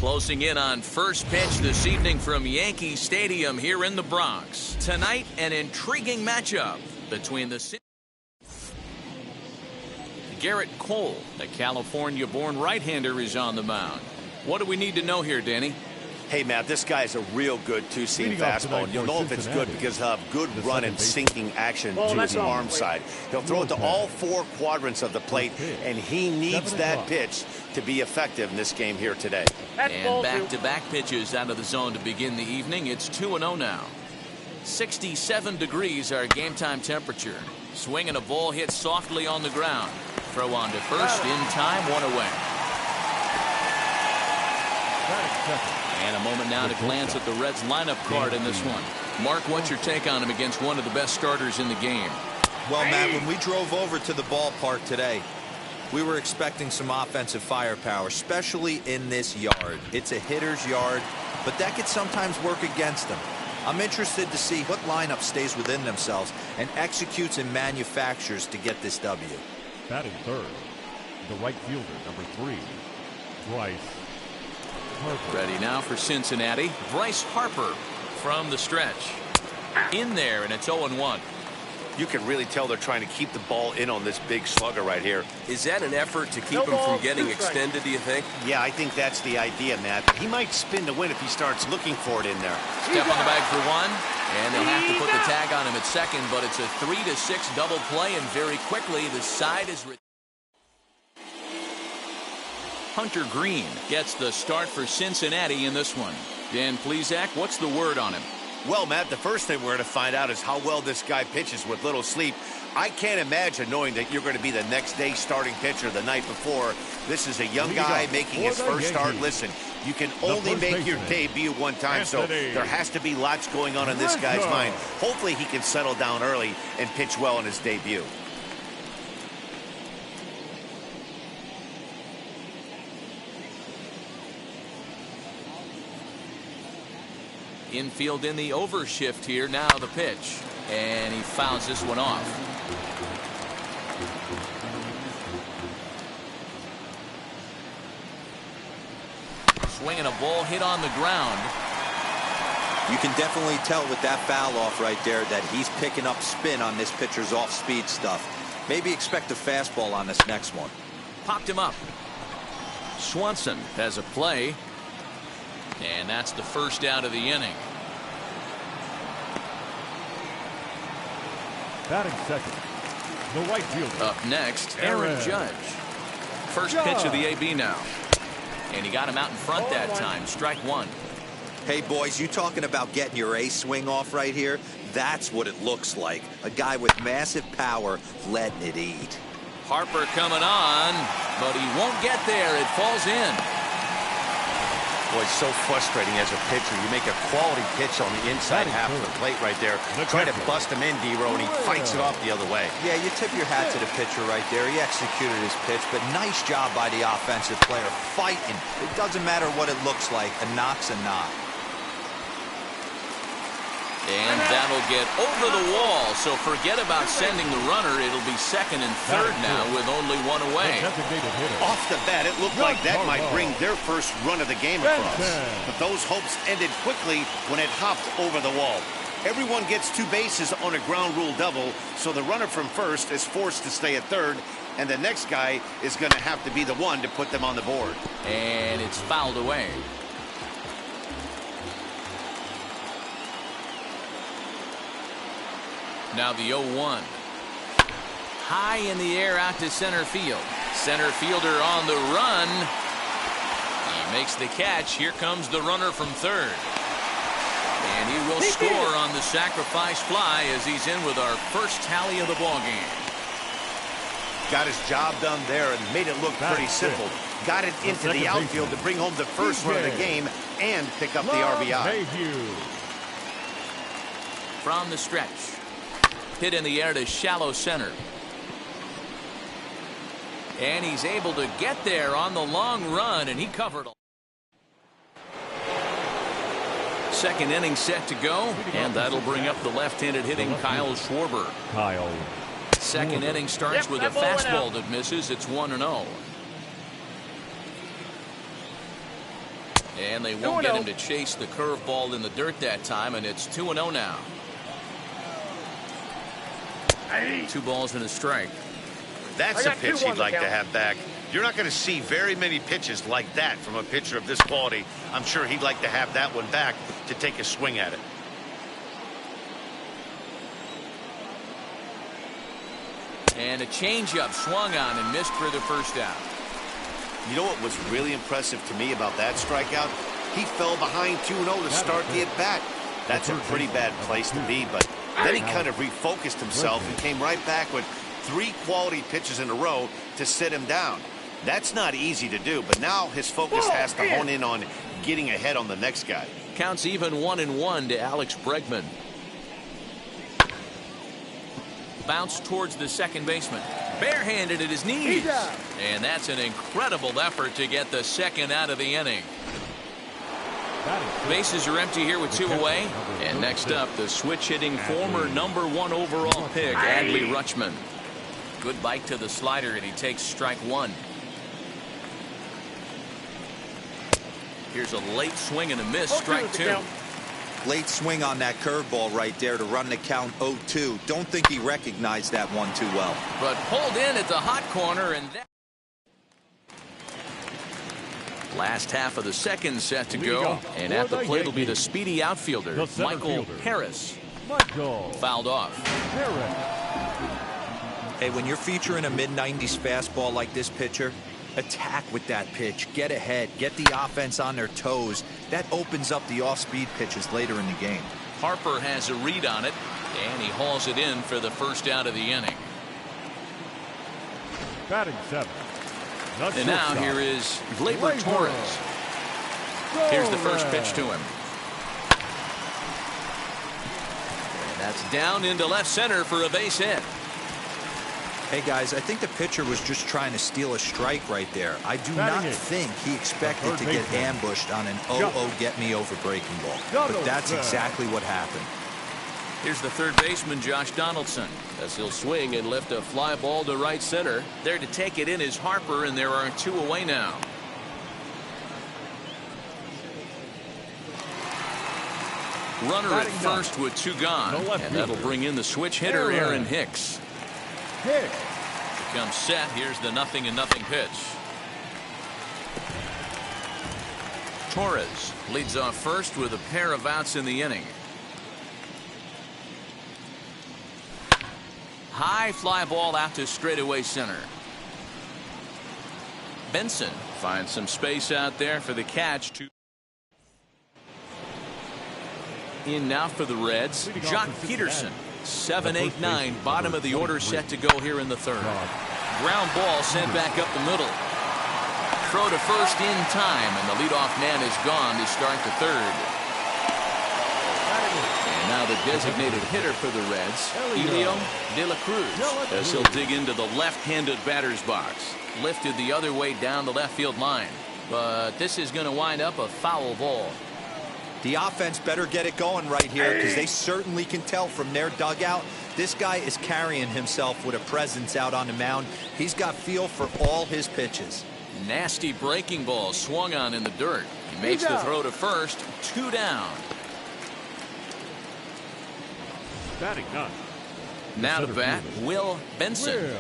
Closing in on first pitch this evening from Yankee Stadium here in the Bronx. Tonight, an intriguing matchup between the Garrett Cole, the California-born right-hander, is on the mound. What do we need to know here, Danny? Hey, Matt, this guy is a real good two-seam fastball. And you'll know if it's good because he'll have good run and sinking action to his arm side. He'll throw it to all four quadrants of the plate, and he needs that pitch to be effective in this game here today. And back-to-back pitches out of the zone to begin the evening. It's 2-0 now. 67 degrees our game-time temperature. Swinging a ball hit softly on the ground. Throw on to first, in time, one away. And a moment now to glance at the Reds lineup card in this one. Mark, what's your take on him against one of the best starters in the game? Well, Matt, when we drove over to the ballpark today, we were expecting some offensive firepower, especially in this yard. It's a hitter's yard, but that could sometimes work against them. I'm interested to see what lineup stays within themselves and executes and manufactures to get this W. Batting third, the right fielder, number 3, Bryce Harper. Ready now for Cincinnati, Bryce Harper from the stretch. In there, and it's 0-1. You can really tell they're trying to keep the ball in on this big slugger right here. Is that an effort to keep him from getting extended, do you think? Yeah, I think that's the idea, Matt. He might spin to win if he starts looking for it in there. Step on the bag for one, and they'll have to put the tag on him at second, but it's a 3-6 double play, and very quickly the side is... Hunter Green gets the start for Cincinnati in this one. Dan Plesac, what's the word on him? Well, Matt, the first thing we're going to find out is how well this guy pitches with little sleep. I can't imagine knowing that you're going to be the next day starting pitcher the night before. This is a young guy making his first start. Listen, you can only make your debut one time, so there has to be lots going on in this guy's mind. Hopefully he can settle down early and pitch well in his debut. Infield in the overshift here. Now the pitch. And he fouls this one off. Swinging a ball hit on the ground. You can definitely tell with that foul off right there that he's picking up spin on this pitcher's off-speed stuff. Maybe expect a fastball on this next one. Popped him up. Swanson has a play. And that's the first out of the inning. Batting second, the right fielder. Up next, Aaron Judge. First pitch of the AB now. And he got him out in front that time. Strike one. Hey, boys, you talking about getting your ace swing off right here? That's what it looks like. A guy with massive power letting it eat. Harper coming on, but he won't get there. It falls in. Boy, it's so frustrating as a pitcher. You make a quality pitch on the inside half of the plate right there. Try to bust him in, D-Row, and he fights it off the other way. Yeah, you tip your hat to the pitcher right there. He executed his pitch, but nice job by the offensive player fighting. It doesn't matter what it looks like. A knock's a knock. And that'll get over the wall, so forget about sending the runner. It'll be second and third now with only one away. Off the bat, it looked like that might bring their first run of the game across. But those hopes ended quickly when it hopped over the wall. Everyone gets two bases on a ground rule double, so the runner from first is forced to stay at third, and the next guy is going to have to be the one to put them on the board. And it's fouled away. Now the 0-1. High in the air out to center field. Center fielder on the run. He makes the catch. Here comes the runner from third. And he will score on the sacrifice fly as he's in with our first tally of the ballgame. Got his job done there and made it look pretty simple. Got it into the outfield to bring home the first run of the game and pick up the RBI. From the stretch. Hit in the air to shallow center. And he's able to get there on the long run, and he covered. Second inning set to go, and that'll bring up the left-handed hitting Kyle Schwarber. Second inning starts with a fastball that misses. It's 1-0. And they won't get him to chase the curveball in the dirt that time, and it's 2-0 now. 2 balls and a strike. That's a pitch he'd like to have back. You're not going to see very many pitches like that from a pitcher of this quality. I'm sure he'd like to have that one back to take a swing at it. And a changeup swung on and missed for the first out. You know what was really impressive to me about that strikeout? He fell behind 2-0 to start the at-bat. That's a pretty bad place to be, but then he kind of refocused himself and came right back with 3 quality pitches in a row to sit him down. That's not easy to do, but now his focus has to hone in on getting ahead on the next guy. Counts even 1-1 to Alex Bregman. Bounce towards the second baseman. Barehanded at his knees. And that's an incredible effort to get the second out of the inning. Bases are empty here with 2 away. And next up, the switch-hitting former #1 overall pick, Adley Rutschman. Good bite to the slider, and he takes strike 1. Here's a late swing and a miss, strike 2. Late swing on that curveball right there to run the count 0-2. Don't think he recognized that one too well. But pulled in at the hot corner, and that... Last half of the second set to go, and at the plate will be the speedy outfielder, Michael Harris. Fouled off. Hey, when you're featuring a mid-90s fastball like this pitcher, attack with that pitch, get ahead, get the offense on their toes. That opens up the off-speed pitches later in the game. Harper has a read on it, and he hauls it in for the first out of the inning. Batting 7. And now here is Gleyber Torres. Here's the first pitch to him. And that's down into left center for a base hit. Hey, guys, I think the pitcher was just trying to steal a strike right there. I do not think he expected to get ambushed on an 0-0 get-me-over breaking ball. But that's exactly what happened. Here's the third baseman, Josh Donaldson, as he'll swing and lift a fly ball to right center. There to take it in is Harper, and there are 2 away now. Runner at first with 2 gone, and that'll bring in the switch hitter, Aaron Hicks. Becomes set. Here's the 0-0 pitch. Torres leads off first with a pair of outs in the inning. High fly ball out to straightaway center. Benson finds some space out there for the catch. In now for the Reds, Jock Peterson. 7, 8, 9, bottom of the order set to go here in the third. Ground ball sent back up the middle. Throw to first in time, and the leadoff man is gone to start the third. And now the designated hitter for the Reds, Elio De La Cruz, as he'll dig into the left-handed batter's box. Lifted the other way down the left field line. But this is going to wind up a foul ball. The offense better get it going right here, because they certainly can tell from their dugout. This guy is carrying himself with a presence out on the mound. He's got feel for all his pitches. Nasty breaking ball swung on in the dirt. He makes the throw to first. 2 down. Batting 9. Now to bat, Will Benson.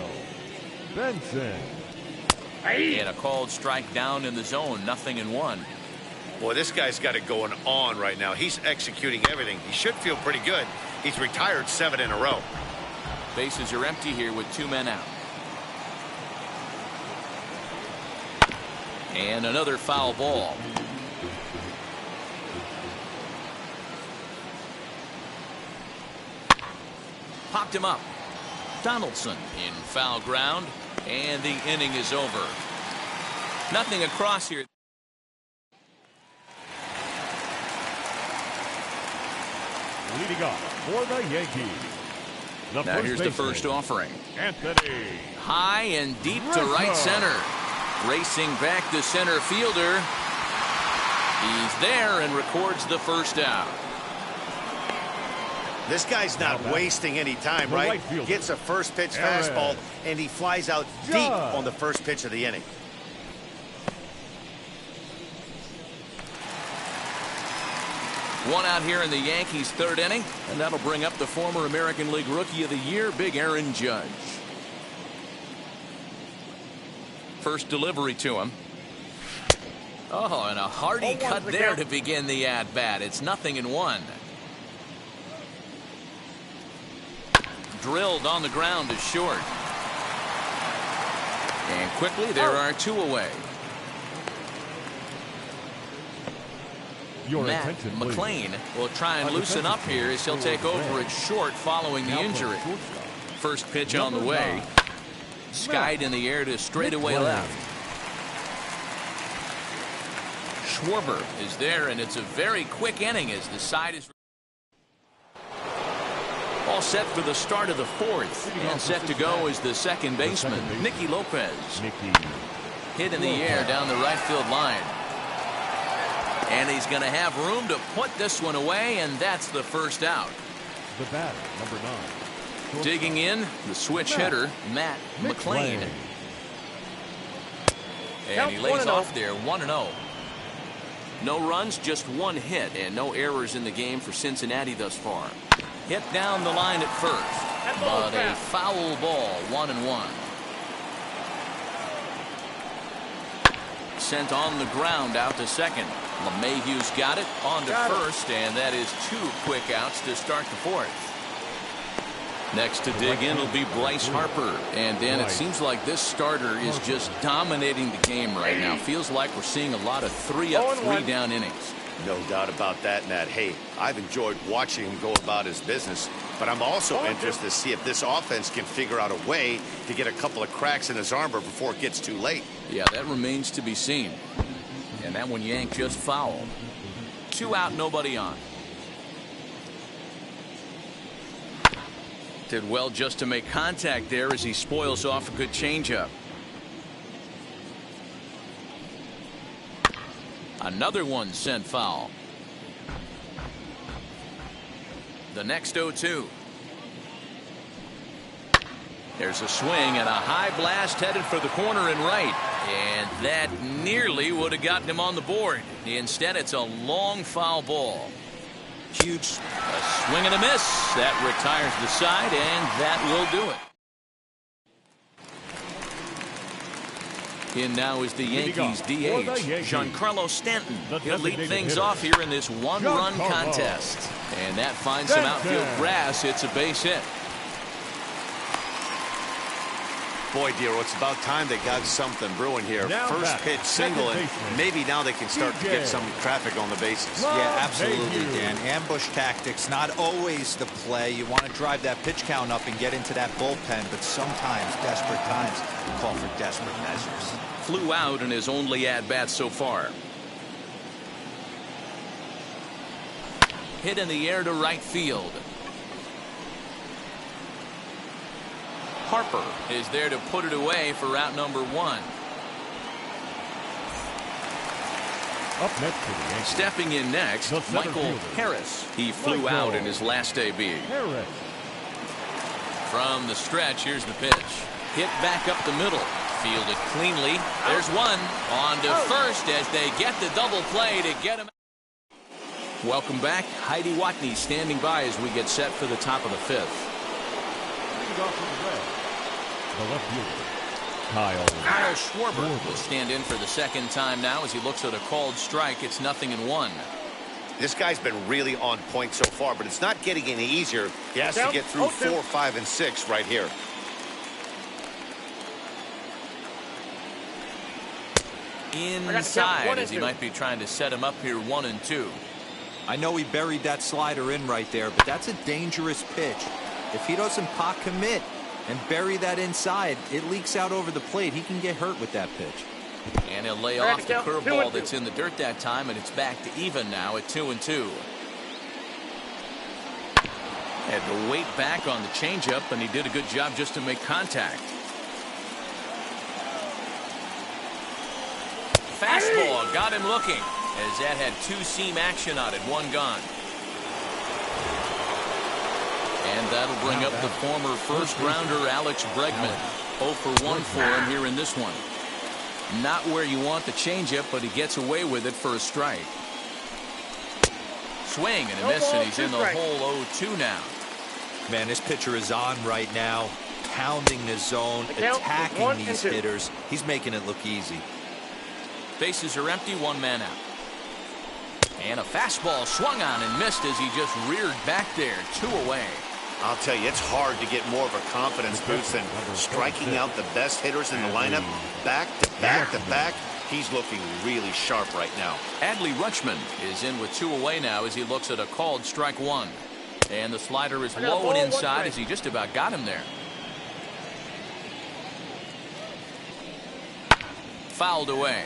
And a called strike down in the zone. 0-1. Boy, this guy's got it going on right now. He's executing everything. He should feel pretty good. He's retired 7 in a row. Bases are empty here with 2 men out. And another foul ball. Popped him up. Donaldson in foul ground, and the inning is over. Nothing across here. Leading off for the Yankees. Now here's the first offering. Anthony. High and deep to right center. Racing back the center fielder. He's there and records the first out. This guy's not wasting any time, right? Gets a first pitch fastball, and he flies out deep on the first pitch of the inning. One out here in the Yankees' third inning, and that'll bring up the former American League Rookie of the Year, Big Aaron Judge. First delivery to him. Oh, and a hearty cut there to begin the at-bat. It's 0-1. Drilled on the ground to short. And quickly, there are 2 away. Matt McLean will try and loosen up here as he'll take over at short following the injury. First pitch on the way. Skied in the air to straightaway left. Schwarber is there, and it's a very quick inning as the side is all set for the start of the 4th. And set to go is the second baseman, Nicky Lopez. Hit in the air down the right field line. And he's going to have room to put this one away, and that's the first out. The batter, number 9. Digging in, the switch hitter, Matt McLean. And he lays off there, 1-0. No runs, just 1 hit, and no errors in the game for Cincinnati thus far. Hit down the line at first, but a foul ball, 1-1. Sent on the ground out to second. LeMahieu's got it on to first, and that is 2 quick outs to start the 4th. Next to dig in will be Bryce Harper. And Dan, it seems like this starter is just dominating the game right now. Feels like we're seeing a lot of 3-up, 3-down innings. No doubt about that, Nat. Hey, I've enjoyed watching him go about his business, but I'm also interested to see if this offense can figure out a way to get a couple of cracks in his armor before it gets too late. Yeah, that remains to be seen. And that one yanked just foul. 2 out, nobody on. Did well just to make contact there as he spoils off a good changeup. Another one sent foul. The next 0-2. There's a swing and a high blast headed for the corner and right. And that nearly would have gotten him on the board. Instead, it's a long foul ball. Huge. A swing and a miss. That retires the side, and that will do it. In now is the Yankees DH, Giancarlo Stanton. He'll lead things off here in this 1-run contest. And that finds some outfield grass. It's a base hit. Boy, Dero, it's about time they got something brewing here. First pitch single, and maybe now they can start to get some traffic on the bases. Yeah, absolutely, Dan. Ambush tactics, not always the play. You want to drive that pitch count up and get into that bullpen, but sometimes desperate times call for desperate measures. Flew out in his only at-bat so far. Hit in the air to right field. Harper is there to put it away for route number 1. Up next to the Yankees. Stepping in next, Michael Harris. He flew out in his last debut. Harris. From the stretch, here's the pitch. Hit back up the middle. Fielded cleanly. There's one. On to first as they get the double play to get him. Welcome back. Heidi Watney standing by as we get set for the top of the 5th. The left fielder, Kyle Schwarber will stand in for the second time now as he looks at a called strike. It's 0-1. This guy's been really on point so far, but it's not getting any easier. He has to get through 4, 5, and 6 right here. Inside as he might be trying to set him up here 1-2. I know he buried that slider in right there, but that's a dangerous pitch. If he doesn't pot commit and bury that inside, it leaks out over the plate. He can get hurt with that pitch. And he'll lay off the curveball that's in the dirt that time, and it's back to even now at 2-2. Had to wait back on the changeup, and he did a good job just to make contact. Fastball got him looking as that had 2-seam action on it, 1 gone. And that'll bring up the former first-rounder Alex Bregman. 0 for 1 for him here in this one. Not where you want the changeup, but he gets away with it for a strike. Swing and a miss, and he's in the hole 0-2 now. Man, this pitcher is on right now, pounding the zone, attacking these hitters. He's making it look easy. Bases are empty, one man out. And a fastball swung on and missed as he just reared back there, 2 away. I'll tell you, it's hard to get more of a confidence boost than striking out the best hitters in the lineup back to back to back. He's looking really sharp right now. Adley Rutschman is in with 2 away now as he looks at a called strike 1. And the slider is low and inside as he just about got him there. Fouled away.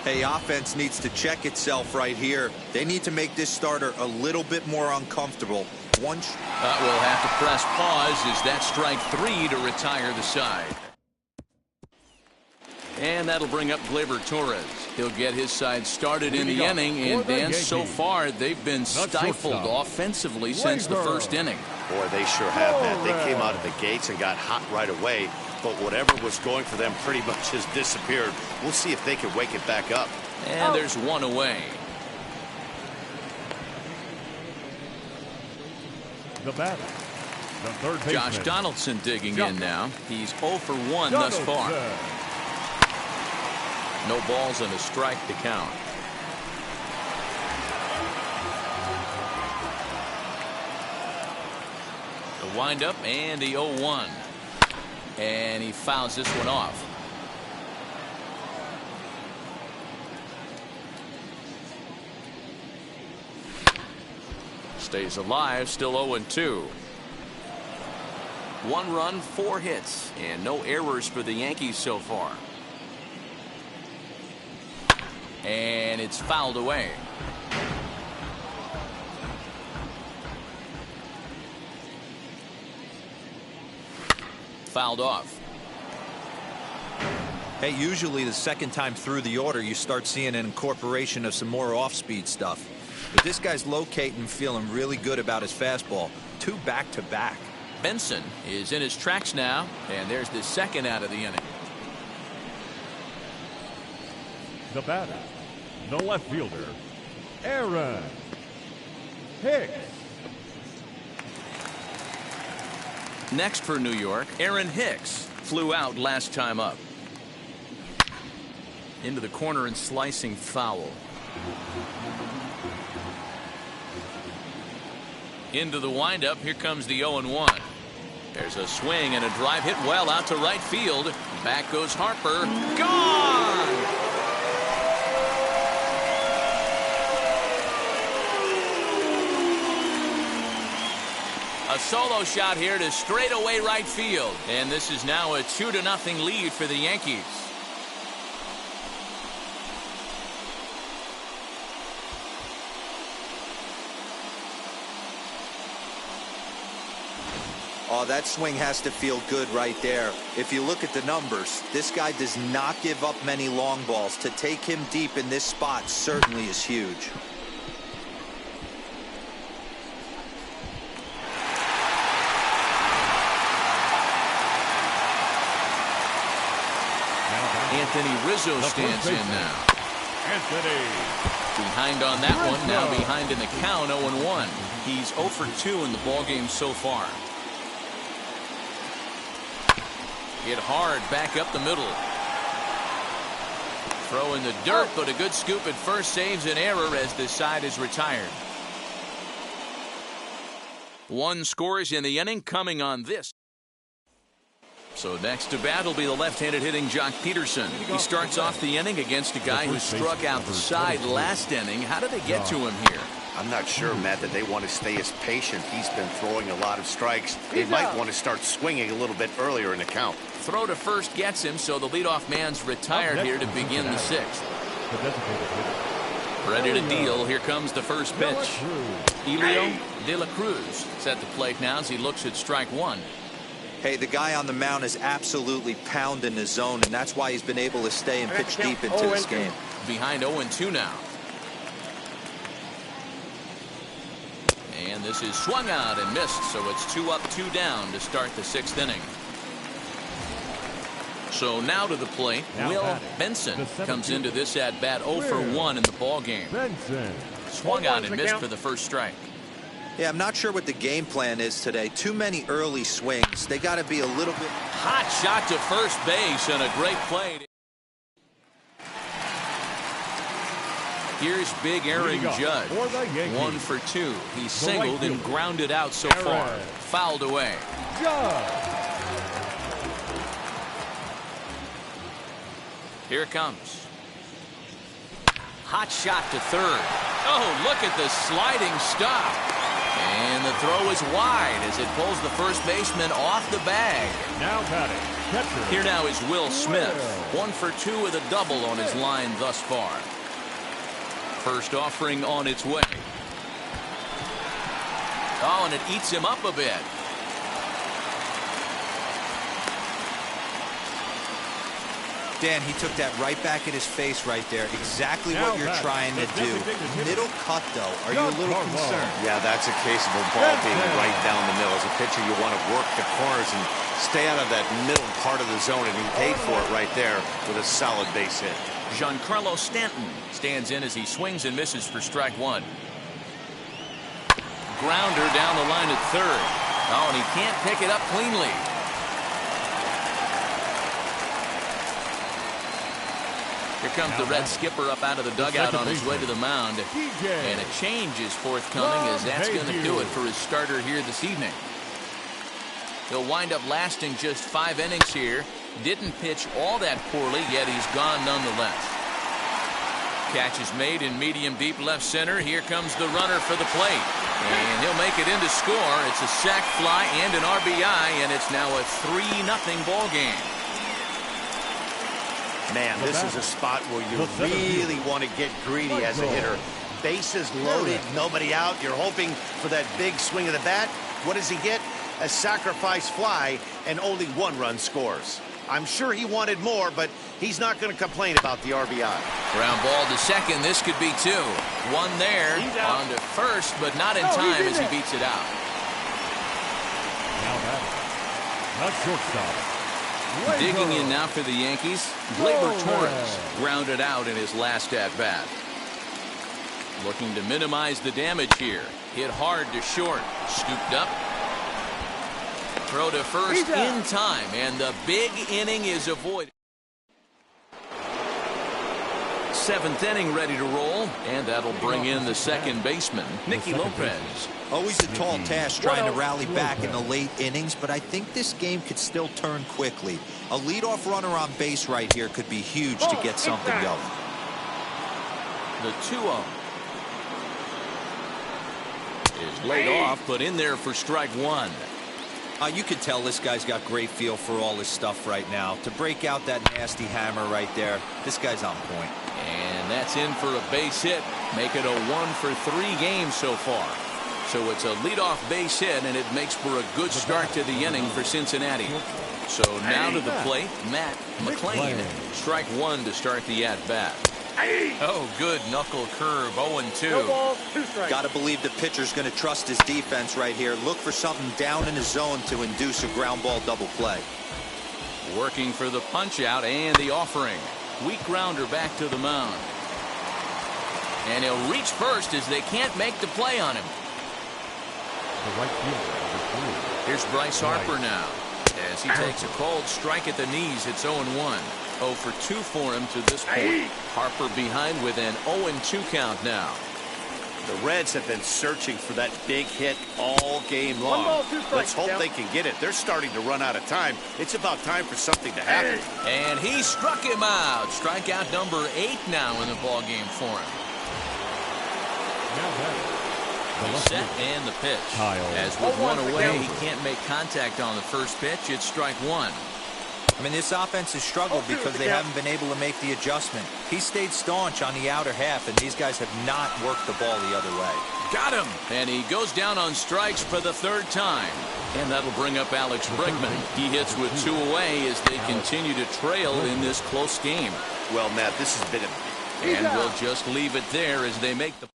Hey, offense needs to check itself right here. They need to make this starter a little bit more uncomfortable. We'll have to press pause as that strike 3 to retire the side. And that'll bring up Gleyber Torres. He'll get his side started in the inning, and Dan, so far they've been stifled offensively since the first inning. Boy, they sure have, Matt. They came out of the gates and got hot right away, but whatever was going for them pretty much has disappeared. We'll see if they can wake it back up. And there's 1 away. The batter, the third baseman, Josh Donaldson digging in now. He's 0 for 1 thus far. No balls and a strike to count. The windup and the 0-1. And he fouls this one off. Stays alive, still 0-2. 1 run, 4 hits, and no errors for the Yankees so far. And it's fouled away. Fouled off. Hey, usually the second time through the order, you start seeing an incorporation of some more off-speed stuff. But this guy's locating, feeling really good about his fastball. 2 back-to-back. Benson is in his tracks now, and there's the second out of the inning. The batter, the left fielder, Aaron Hicks. Next for New York, Aaron Hicks flew out last time up. Into the corner and slicing foul. Into the windup. Here comes the 0-1. There's a swing and a drive hit well out to right field. Back goes Harper. Gone! A solo shot here to straightaway right field. And this is now a 2-0 lead for the Yankees. Oh, that swing has to feel good right there. If you look at the numbers, this guy does not give up many long balls. To take him deep in this spot certainly is huge. Anthony Rizzo stands in now. Anthony. Behind on that one, now behind in the count, 0-1. He's 0 for 2 in the ballgame so far. Hit hard back up the middle. Throw in the dirt, but a good scoop at first saves an error as this side is retired. 1 scores in the inning coming on this. So next to bat will be the left-handed hitting Jock Peterson. He starts off the inning against a guy who struck out the side last inning. How did they get to him here? I'm not sure, Matt, that they want to stay as patient. He's been throwing a lot of strikes. They might want to start swinging a little bit earlier in the count. Throw to first gets him, so the leadoff man's retired here to begin the 6th. Ready to deal. Here comes the first pitch. Elio De La Cruz set the plate now as he looks at strike 1. Hey, the guy on the mound is absolutely pounding the zone, and that's why he's been able to stay and pitch deep into this game. Behind 0-2 now. And this is swung out and missed, so it's 2 up, 2 down to start the 6th inning. So now to the plate, Will Benson comes into this at bat 0 for 1 in the ball game. Benson. Swung on and missed for the first strike. Yeah, I'm not sure what the game plan is today. Too many early swings. They got to be a little bit. Hot shot to first base and a great play. Here's big Aaron Judge. 1 for 2. He singled and grounded out so far. Fouled away. Here it comes. Hot shot to third. Oh, look at the sliding stop. And the throw is wide as it pulls the first baseman off the bag. Now batting, catcher. Here now is Will Smith. 1 for 2 with a double on his line thus far. First offering on its way. Oh, and it eats him up a bit. Dan, he took that right back in his face right there. Exactly what you're trying to do. Middle cut, though. Are you a little concerned? Yeah, that's a case of a ball being right down the middle. As a pitcher, you want to work the corners and stay out of that middle part of the zone, and he paid for it right there with a solid base hit. Giancarlo Stanton stands in as he swings and misses for strike 1. Grounder down the line at third. Oh, and he can't pick it up cleanly. Here comes the Red skipper up out of the dugout on his way to the mound. And a change is forthcoming as that's going to do it for his starter here this evening. He'll wind up lasting just 5 innings here. Didn't pitch all that poorly, yet he's gone nonetheless. Catch is made in medium deep left center. Here comes the runner for the plate. And he'll make it in to score. It's a sac fly and an RBI, and it's now a 3-0 ball game. Man, this is a spot where you really want to get greedy as a hitter. Bases loaded, nobody out. You're hoping for that big swing of the bat. What does he get? A sacrifice fly, and only 1 run scores. I'm sure he wanted more, but he's not going to complain about the RBI. Ground ball to second. This could be 2. 1 there. On to first, but not in time as he beats it out. Now batting, not shortstop. Digging in now for the Yankees, Gleyber Torres grounded out in his last at-bat. Looking to minimize the damage here. Hit hard to short. Scooped up. Throw to first in time, and the big inning is avoided. 7th inning ready to roll, and that'll bring in the second baseman, Nicky Lopez. Always a tall task trying to rally back in the late innings, but I think this game could still turn quickly. A leadoff runner on base right here could be huge to get something going. The 2-0 is laid off, but in there for strike 1. You can tell this guy's got great feel for all his stuff right now. To break out that nasty hammer right there, this guy's on point. And that's in for a base hit. Make it a 1 for 3 games so far. So it's a leadoff base hit, and it makes for a good start to the inning for Cincinnati. So now to the plate, Matt McClain. Strike 1 to start the at-bat. Oh, good knuckle curve, 0-2. Got to believe the pitcher's going to trust his defense right here. Look for something down in his zone to induce a ground ball double play. Working for the punch out and the offering. Weak grounder back to the mound. And he'll reach first as they can't make the play on him. Here's Bryce Harper now as he takes a cold strike at the knees. It's 0-1. 0 for 2 for him to this point. Harper behind with an 0-2 count now. The Reds have been searching for that big hit all game long. Let's hope they can get it. They're starting to run out of time. It's about time for something to happen. And he struck him out. Strikeout number 8 now in the ball game for him. He's set and the pitch. As with 1 away, he can't make contact on the first pitch. It's strike 1. I mean, this offense has struggled because they haven't been able to make the adjustment. He stayed staunch on the outer half, and these guys have not worked the ball the other way. Got him! And he goes down on strikes for the 3rd time. And that'll bring up Alex Bregman. He hits with 2 away as they continue to trail in this close game. Well, Matt, this has been a... And we'll just leave it there as they make the...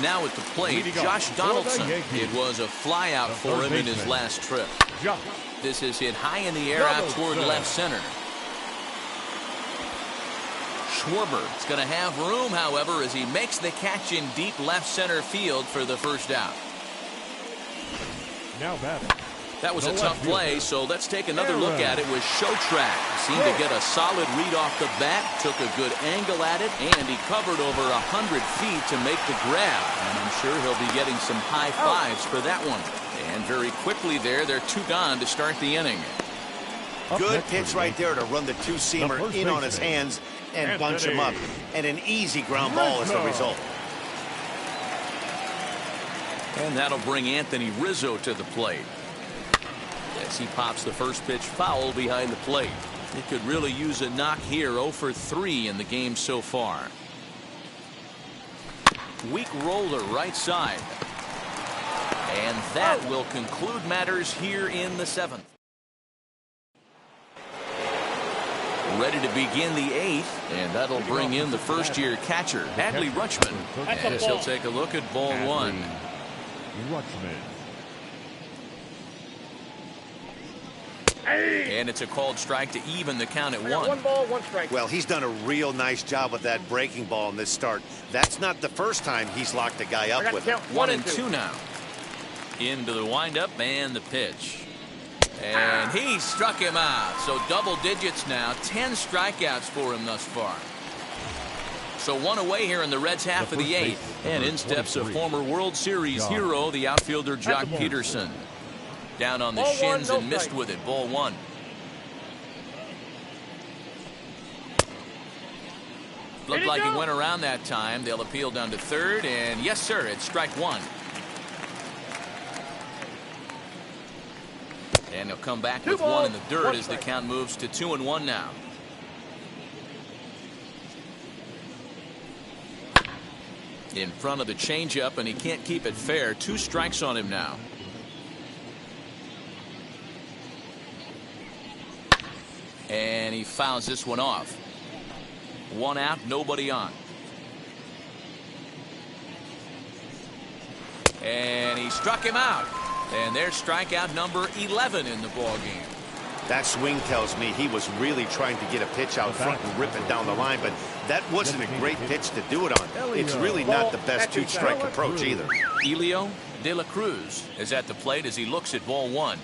Now at the plate, Josh Donaldson. It was a fly out for him in his last trip. This is hit high in the air out toward left center. Schwarber is going to have room, however, as he makes the catch in deep left center field for the first out. Now batting. That was a tough play, so let's take another look at it with Showtrack. Seemed to get a solid read off the bat, took a good angle at it, and he covered over 100 feet to make the grab. And I'm sure he'll be getting some high fives for that one. And very quickly there, they're 2 gone to start the inning. Good pitch right there to run the two-seamer in on his hands and bunch him up. And an easy ground ball as the result. And that'll bring Anthony Rizzo to the plate. As he pops the first pitch foul behind the plate. He could really use a knock here. 0 for 3 in the game so far. Weak roller right side. And that will conclude matters here in the 7th. Ready to begin the 8th, and that'll bring in the first-year catcher, Hadley Rutschman. As he'll take a look at ball 1. Rutschman. And it's a called strike to even the count at 1. 1 ball, 1 strike. Well, he's done a real nice job with that breaking ball in this start. That's not the first time he's locked a guy up with it. 1 and 2 now. Into the windup and the pitch. And he struck him out. So double digits now. 10 strikeouts for him thus far. So 1 away here in the Reds' half of the 8th. And in steps a former World Series hero, the outfielder Jock Peterson. Down on the shins and missed with it. Ball 1. Looked like he went around that time. They'll appeal down to third. And yes, sir, it's strike 1. And he'll come back with 1 in the dirt as the count moves to 2-1 now. In front of the changeup, and he can't keep it fair. 2 strikes on him now. And he fouls this one off. 1 out, nobody on. And he struck him out. And there's strikeout number 11 in the ball game. That swing tells me he was really trying to get a pitch out front and rip it down the line, but that wasn't a great pitch to do it on. It's really not the best 2-strike approach either. Elio De La Cruz is at the plate as he looks at ball 1.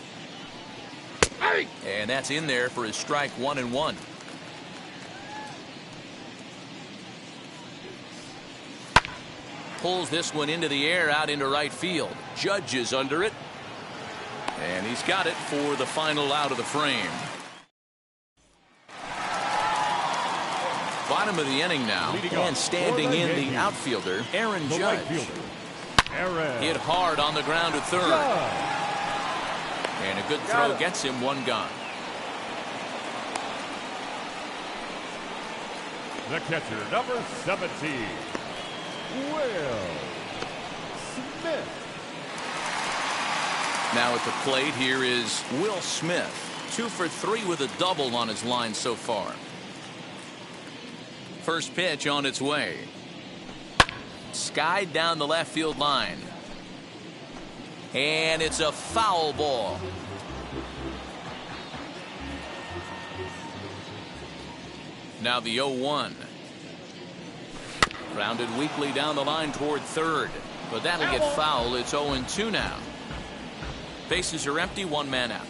And that's in there for his strike 1-1. Pulls this one into the air out into right field. Judge is under it. And he's got it for the final out of the frame. Bottom of the inning now. And standing in the outfielder, Aaron Judge. Hit hard on the ground at third. And a good throw gets him 1 gone. The catcher, number 17, Will Smith. Now at the plate here is Will Smith. 2 for 3 with a double on his line so far. First pitch on its way. Skied down the left field line. And it's a foul ball. Now the 0-1. Grounded weakly down the line toward third. But that'll get foul. It's 0-2 now. Bases are empty. 1 man out.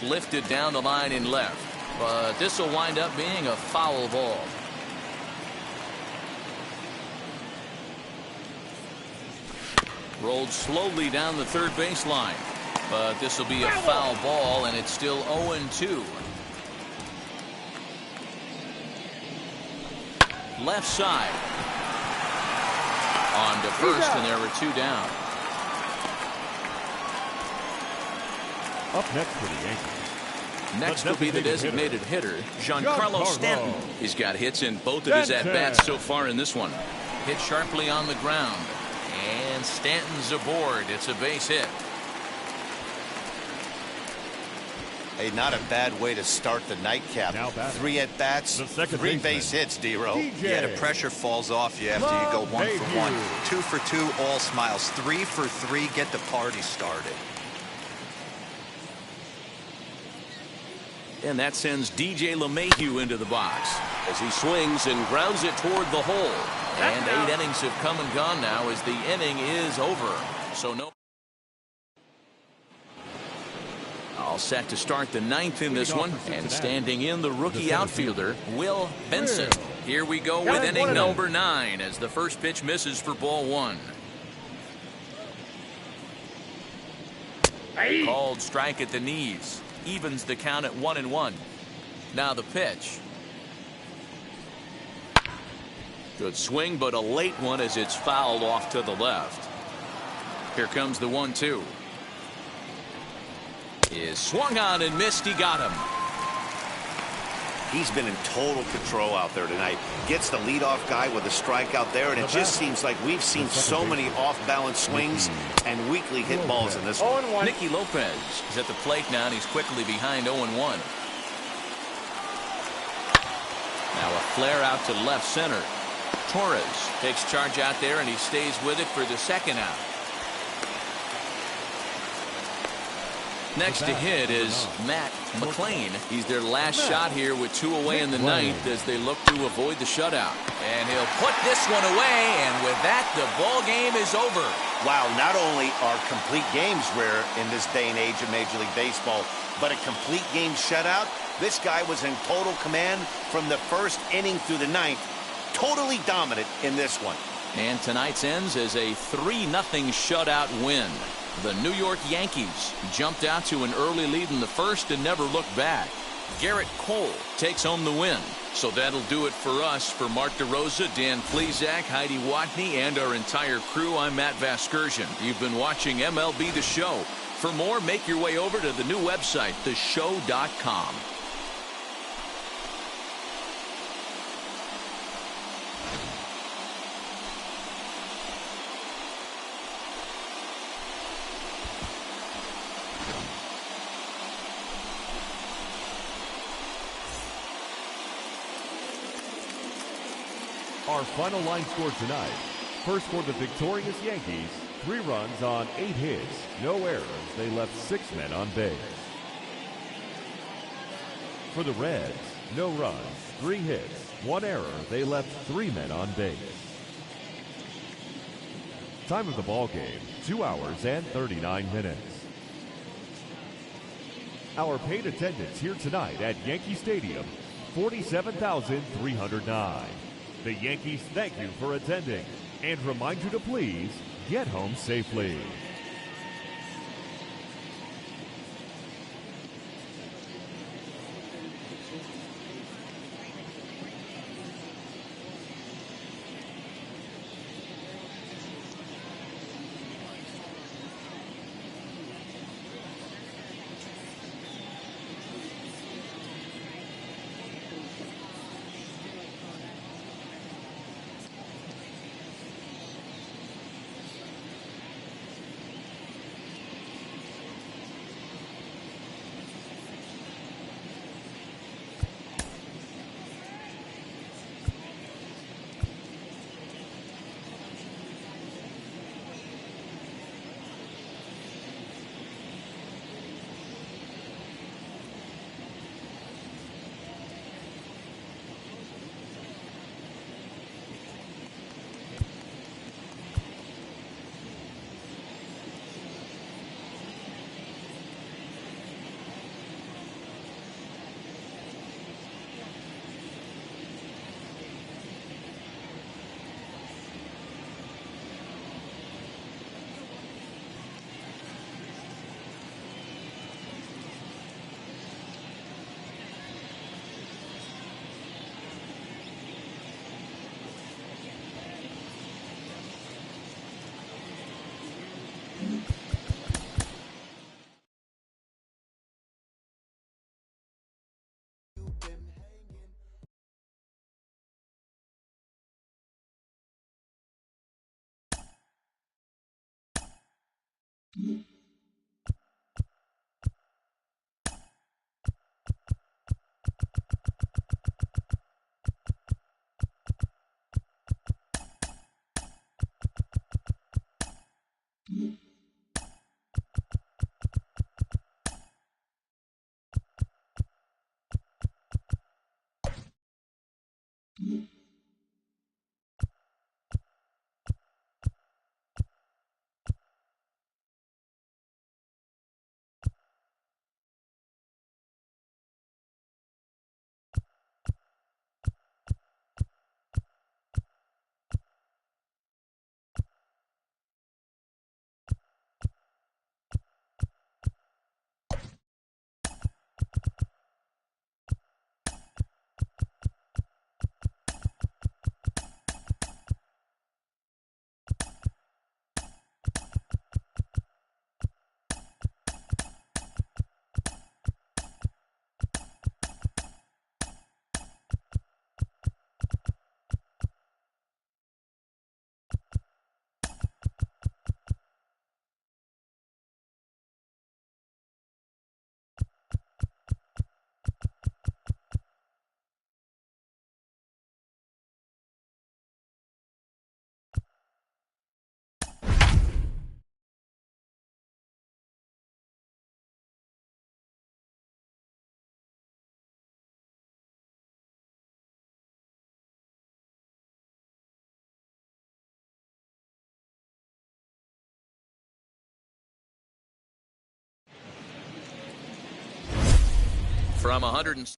Lifted down the line in left. But this will wind up being a foul ball. Rolled slowly down the third baseline. But this will be a foul ball, and it's still 0-2. Left side. On to first, and there were 2 down. Up next for the Yankees. Next will be the designated hitter, Giancarlo Stanton. He's got hits in both of his at-bats so far in this one. Hit sharply on the ground. And Stanton's aboard. It's a base hit. Hey, not a bad way to start the nightcap. 3 at-bats, 3 base hits, D-Row. Yeah, the pressure falls off you after you go 1 for 1. 2 for 2, all smiles. 3 for 3, get the party started. And that sends DJ LeMahieu into the box. As he swings and grounds it toward the hole. And 8 innings have come and gone now as the inning is over. So no. All set to start the 9th in this one. And standing in the rookie outfielder, Will Benson. Here we go with inning number 9 as the first pitch misses for ball 1. Called strike at the knees. Evens the count at 1-1. Now the pitch. Good swing, but a late one as it's fouled off to the left. Here comes the 1-2. Is swung on and missed. He got him. He's been in total control out there tonight. Gets the leadoff guy with a strikeout there, and it just seems like we've seen so many off-balance swings and weakly hit balls in this one. Nicky Lopez is at the plate now, and he's quickly behind 0-1. Now a flare out to left center. Torres takes charge out there, and he stays with it for the second out. Next to hit is Matt McLean. He's their last shot here with 2 away in the 9th as they look to avoid the shutout. And he'll put this one away, and with that, the ball game is over. Wow, not only are complete games rare in this day and age of Major League Baseball, but a complete game shutout. This guy was in total command from the first inning through the 9th. Totally dominant in this one. And tonight's ends as a 3-0 shutout win. The New York Yankees jumped out to an early lead in the first and never looked back. Garrett Cole takes home the win. So that'll do it for us. For Mark DeRosa, Dan Plesac, Heidi Watney, and our entire crew, I'm Matt Vasgersian. You've been watching MLB The Show. For more, make your way over to the new website, theshow.com. Our final line score tonight. First for the victorious Yankees, 3 runs on 8 hits, no errors. They left 6 men on base. For the Reds, no runs, 3 hits, 1 error. They left 3 men on base. Time of the ball game, 2 hours and 39 minutes. Our paid attendance here tonight at Yankee Stadium, 47,309. The Yankees thank you for attending and remind you to please get home safely. from 100.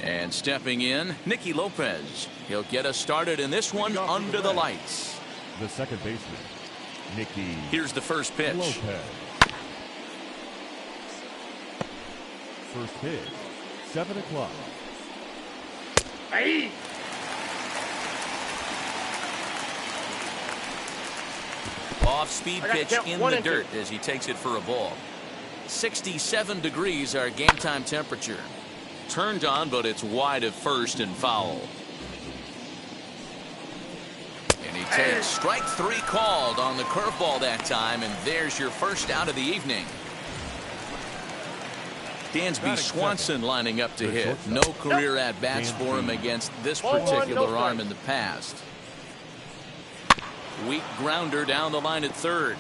And stepping in, Nicky Lopez. He'll get us started in this one under the lights. The second baseman, Nicky. Here's the first pitch. Lopez. First pitch, 7 o'clock. Hey. Off-speed pitch in the dirt as he takes it for a ball. 67 degrees our game time temperature. Turned on, but it's wide of first and foul. And he takes strike 3 called on the curveball that time, and there's your first out of the evening. Dansby Swanson lining up to hit. No career at-bats for him against this particular arm in the past. Weak grounder down the line at third.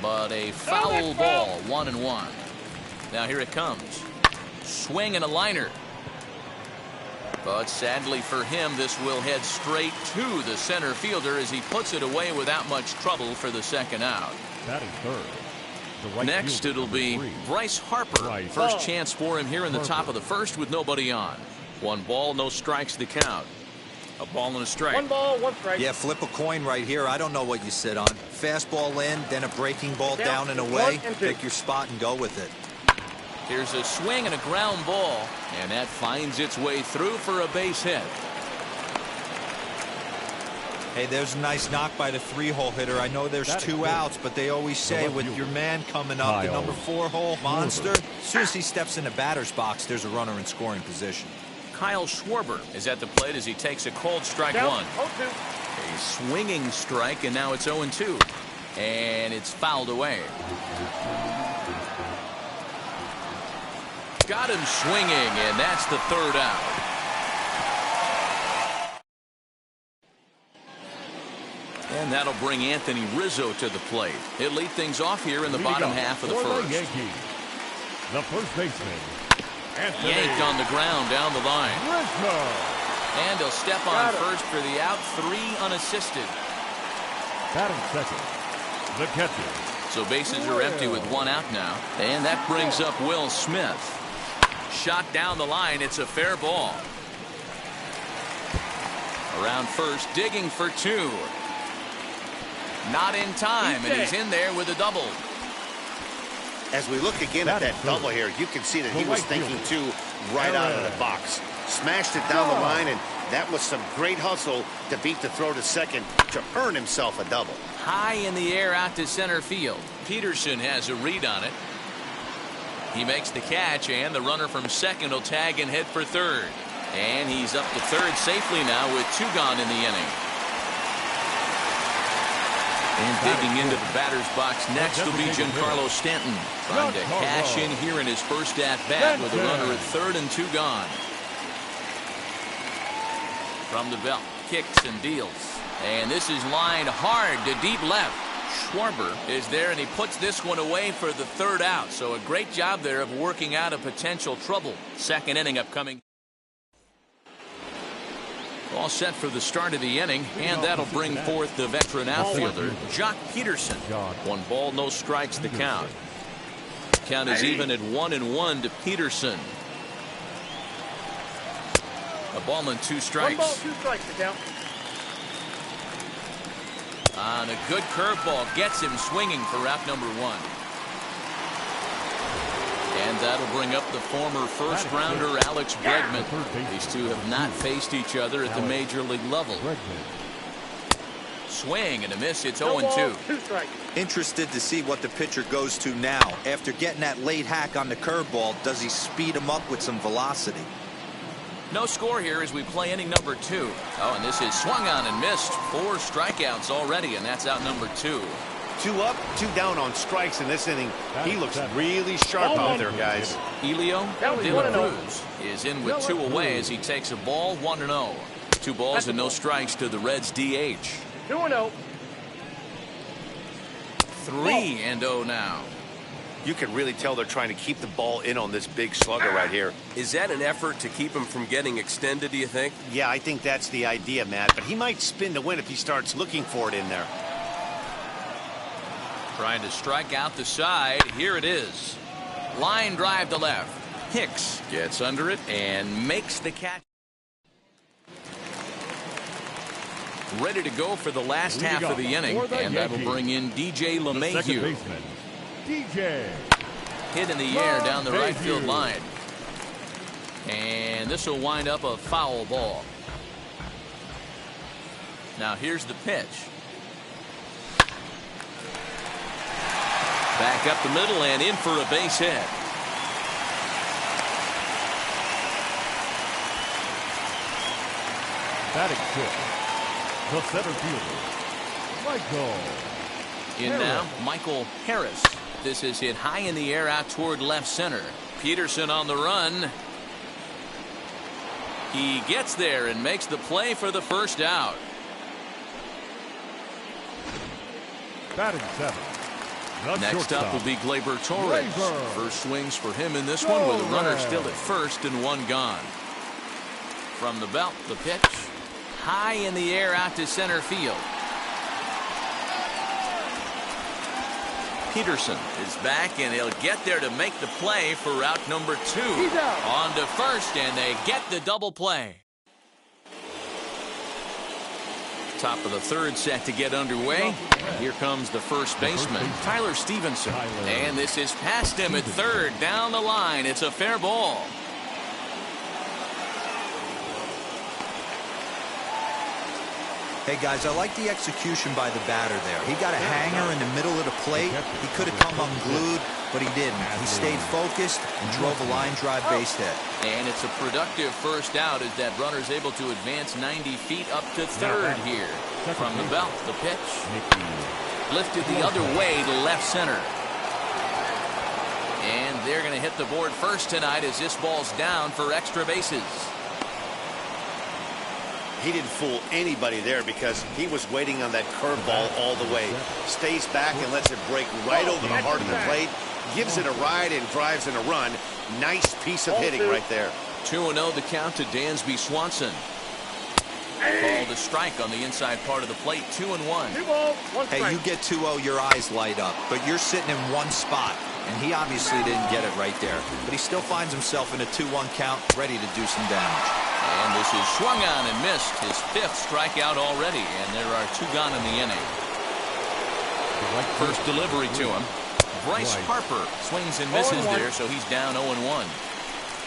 But a foul ball, 1-1. Now here it comes. Swing and a liner. But sadly for him, this will head straight to the center fielder as he puts it away without much trouble for the second out. Batting third. Next, it'll be Bryce Harper. First chance for him here in the top of the first with nobody on. 1 ball, no strikes to count. A ball and a strike. 1 ball, 1 strike. Yeah, flip a coin right here. I don't know what you sit on. Fastball in, then a breaking ball down and away. Pick your spot and go with it. Here's a swing and a ground ball, and that finds its way through for a base hit. Hey, there's a nice knock by the 3-hole hitter. I know there's 2 outs, but they always say with your man coming up, the number 4-hole monster, as soon as he steps in the batter's box, there's a runner in scoring position. Kyle Schwarber is at the plate as he takes a cold strike 1. A swinging strike, and now it's 0-2. And it's fouled away. Got him swinging, and that's the 3rd out. And that'll bring Anthony Rizzo to the plate. He'll lead things off here in the bottom half of the first. The first baseman, Anthony yanked on the ground down the line. Rizzo. And he'll step on first for the out, 3 unassisted. Batting second, the catcher. So bases are empty with 1 out now. And that brings up Will Smith. Shot down the line. It's a fair ball. Around first, digging for 2. Not in time, and he's in there with a double. As we look again at that double here, you can see that he was thinking too right out of the box. Smashed it down the line, and that was some great hustle to beat the throw to second to earn himself a double. High in the air out to center field. Peterson has a read on it. He makes the catch, and the runner from second will tag and head for third. And he's up to third safely now with 2 gone in the inning. And digging into the batter's box next will be Giancarlo Stanton, trying to cash in here in his first at-bat with a runner at third and 2 gone. From the belt, kicks and deals. And this is lined hard to deep left. Schwarber is there, and he puts this one away for the 3rd out. So a great job there of working out a potential trouble. Second inning upcoming. All set for the start of the inning, and that'll bring forth the veteran outfielder, Jock Peterson. 1 ball, no strikes to count. Count is even at 1-1 to Peterson. A ball and 2 strikes. 1 ball, 2 strikes to count. On a good curveball, gets him swinging for out number 1. And that'll bring up the former first-rounder Alex Bregman. These two have not faced each other at the major league level. Swing and a miss. It's 0-2. Interested to see what the pitcher goes to now. After getting that late hack on the curveball, does he speed him up with some velocity? No score here as we play inning number 2. Oh, and this is swung on and missed. 4 strikeouts already, and that's out number 2. 2 up, 2 down on strikes in this inning. He looks really sharp out there, guys. Elio De La Cruz is in with 2 away as he takes a ball, 1-0. 2 balls and no strikes to the Reds DH. 2-0. 3-0 now. You can really tell they're trying to keep the ball in on this big slugger right here. Is that an effort to keep him from getting extended, do you think? Yeah, I think that's the idea, Matt. But he might spin to win if he starts looking for it in there. Trying to strike out the side. Here it is. Line drive to left. Hicks gets under it and makes the catch. Ready to go for the last half of the inning, and that'll bring in DJ LeMahieu. DJ. Hit in the air down the right field line. And this will wind up a foul ball. Now here's the pitch. Back up the middle and in for a base hit. Batting fifth, the center fielder, Michael. In now, Michael Harris. This is hit high in the air out toward left center. Peterson on the run. He gets there and makes the play for the first out. Batting seventh. Next up will be Gleyber Torres. First swings for him in this one with a runner still at first and one gone. From the belt, the pitch. High in the air out to center field. Peterson is back and he'll get there to make the play for route number 2. On to first and they get the double play. Top of the third set to get underway. Here comes the first baseman, Tyler Stevenson. And this is past him at third. Down the line. It's a fair ball. Hey guys, I like the execution by the batter there. He got a hanger in the middle of the plate. He could have come unglued, but he didn't. He stayed focused and drove a line drive base hit. And it's a productive first out as that runner's able to advance 90 feet up to third here. From the belt, the pitch. Lifted the other way to left center. And they're going to hit the board first tonight as this ball's down for extra bases. He didn't fool anybody there because he was waiting on that curveball all the way. Stays back and lets it break right over the heart of the plate. Gives it a ride and drives in a run. Nice piece of hitting right there. 2-0 the count to Dansby Swanson. Called a strike on the inside part of the plate. 2-1. Hey, you get 2-0, your eyes light up, but you're sitting in one spot, and he obviously didn't get it right there. But he still finds himself in a 2-1 count, ready to do some damage. And this is swung on and missed. His 5th strikeout already, and there are 2 gone in the inning. First delivery to him. Bryce Harper swings and misses there, so he's down 0-1.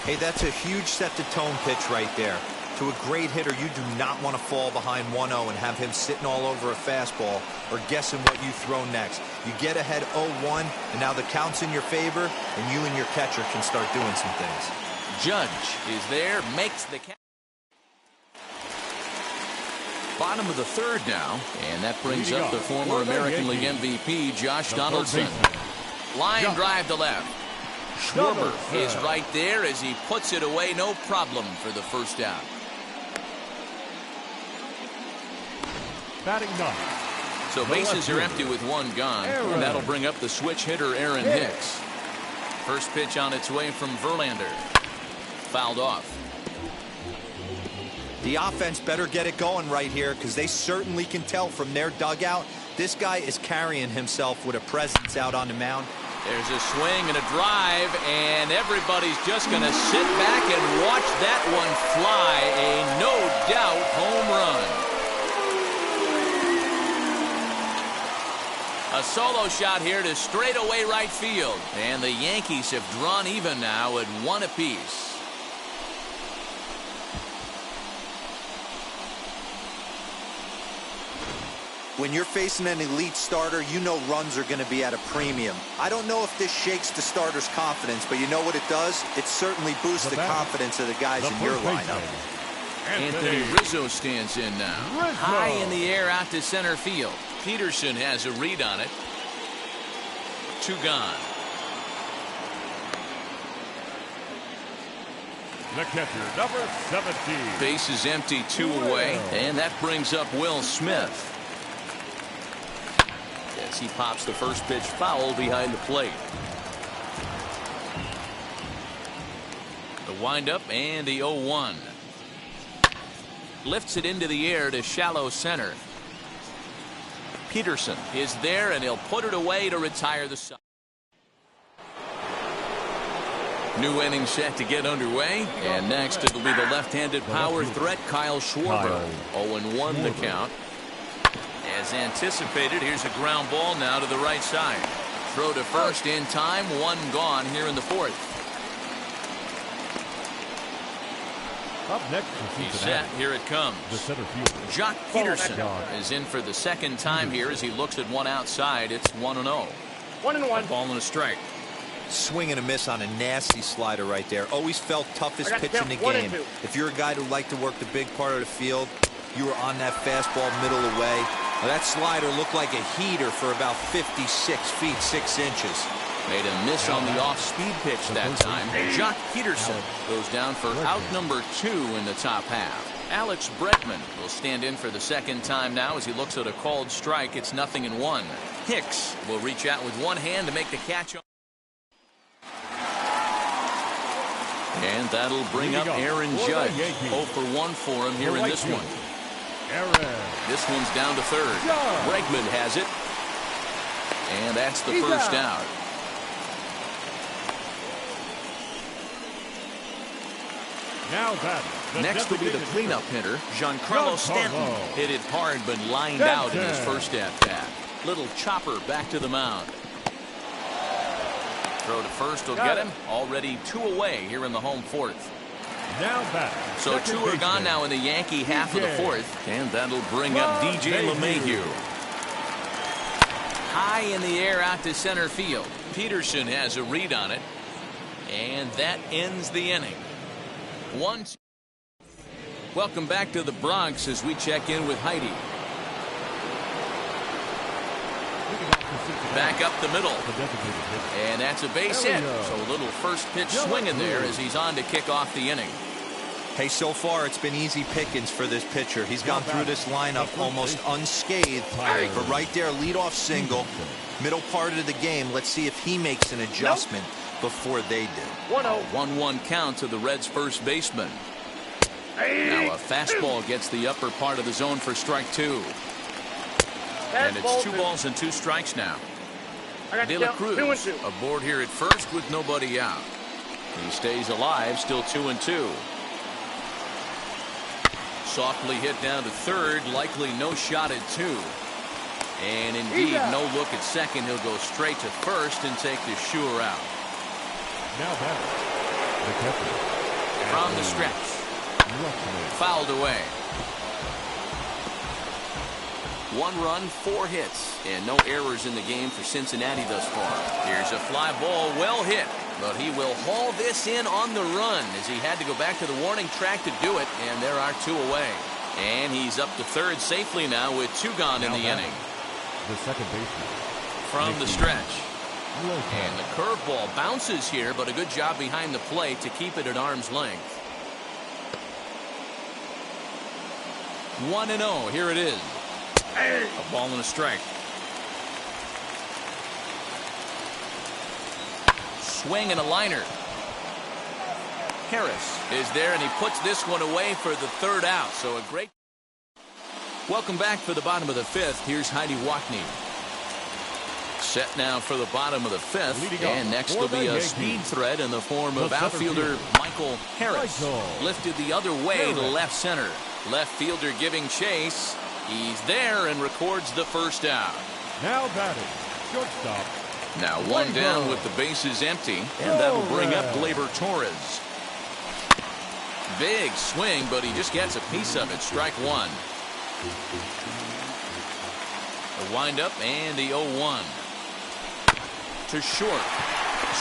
Hey, that's a huge set-the-tone pitch right there. To a great hitter, you do not want to fall behind 1-0 and have him sitting all over a fastball or guessing what you throw next. You get ahead 0-1, and now the count's in your favor, and you and your catcher can start doing some things. Judge is there, makes the catch. Bottom of the third now, and that brings up the former American League MVP, Josh Donaldson. Line drive to left. Schwarber is right there as he puts it away, no problem for the first out. Batting 9. So bases are empty with 1 gone, and that'll bring up the switch hitter Aaron Hicks. First pitch on its way from Verlander. Fouled off. The offense better get it going right here because they certainly can tell from their dugout this guy is carrying himself with a presence out on the mound. There's a swing and a drive, and everybody's just going to sit back and watch that one fly. A no-doubt home run. A solo shot here to straightaway right field, and the Yankees have drawn even now at 1 apiece. When you're facing an elite starter, you know runs are going to be at a premium. I don't know if this shakes the starter's confidence, but you know what it does? It certainly boosts the confidence of the guys in your lineup. Anthony Rizzo stands in now. High in the air out to center field. Peterson has a read on it. 2 gone. The catcher, number 17. Base is empty, 2 away, and that brings up Will Smith. As he pops the first pitch foul behind the plate. The windup and the 0-1. Lifts it into the air to shallow center. Peterson is there, and he'll put it away to retire the side. New inning set to get underway. And next it'll be the left-handed power threat, Kyle Schwarber. 0-1 the count. As anticipated, here's a ground ball now to the right side. Throw to first in time. One gone here in the fourth. Up next, He's set. Here it comes. The center fielder, Jock Peterson is in for the second time here as he looks at one outside. It's 1-0. 1-1. Ball and a strike. Swing and a miss on a nasty slider right there. Always felt toughest pitch in the game. If you're a guy who liked to work the big part of the field, you were on that fastball middle away. Well, that slider looked like a heater for about 56 feet 6 inches. Made a miss on the off-speed pitch that time. Jock Peterson goes down for out number 2 in the top half. Alex Bregman will stand in for the second time now as he looks at a called strike. It's 0-1. Hicks will reach out with one hand to make the catch. And that'll bring up Aaron Judge. 0 for 1 for him here in this one. This one's down to third. Bregman has it. And that's the first out. Next will be the cleanup hitter, Giancarlo Stanton. Hit it hard but lined out in his first at-bat. Little chopper back to the mound. Throw to first will get him. Already 2 away here in the home fourth. So 2 are gone now in the Yankee half of the fourth. And that'll bring up DJ LeMahieu. High in the air out to center field. Peterson has a read on it. And that ends the inning. 1-2. Welcome back to the Bronx as we check in with Heidi. Back up the middle. And that's a base hit. So a little first pitch swing in there as he's on to kick off the inning. Hey, so far it's been easy pickings for this pitcher. He's gone through this lineup almost unscathed. But right there, leadoff single, middle part of the game. Let's see if he makes an adjustment before they do. 1-1 count to the Reds' first baseman. Now a fastball gets the upper part of the zone for strike 2. And it's 2 balls and 2 strikes now. De La Cruz aboard here at first with nobody out. He stays alive, still 2-2. Softly hit down to third, likely no shot at 2. And indeed, no look at second. He'll go straight to first and take the sure out. From the stretch. Fouled away. 1 run, 4 hits, and no errors in the game for Cincinnati thus far. Here's a fly ball, well hit, but he will haul this in on the run as he had to go back to the warning track to do it, and there are 2 away. And he's up to third safely now with 2 gone in the inning. The second baseman. From the stretch. And the curveball bounces here, but a good job behind the plate to keep it at arm's length. 1-0, here it is. A ball and a strike. Swing and a liner. Harris is there, and he puts this one away for the 3rd out. So a great. Welcome back for the bottom of the 5th. Here's Heidi Wackney. Set now for the bottom of the 5th, and next will be a speed threat in the form of outfielder Michael Harris. Lifted the other way to left center. Left fielder giving chase. He's there and records the first out. Now batting, shortstop. Now 1 down with the bases empty, and that'll bring up Gleyber Torres. Big swing, but he just gets a piece of it. Strike 1. The windup and the 0-1. To short.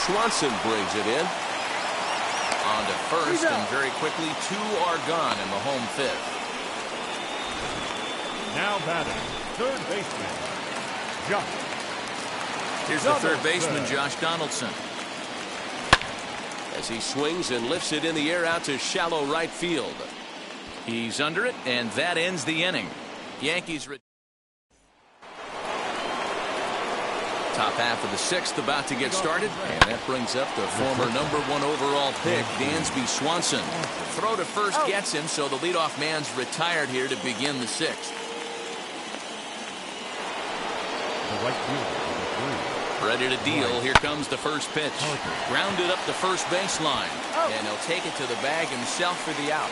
Swanson brings it in. On to first, and very quickly 2 are gone in the home 5th. Now batting, third baseman, Josh. Here's the third baseman, Josh Donaldson. As he swings and lifts it in the air out to shallow right field. He's under it, and that ends the inning. Yankees. Top half of the 6th about to get started, and that brings up the former #1 overall pick, Dansby Swanson. The throw to first gets him, so the leadoff man's retired here to begin the 6th. The right fielder, Ready to deal. Here comes the first pitch. Grounded up the first baseline. And he'll take it to the bag himself for the out.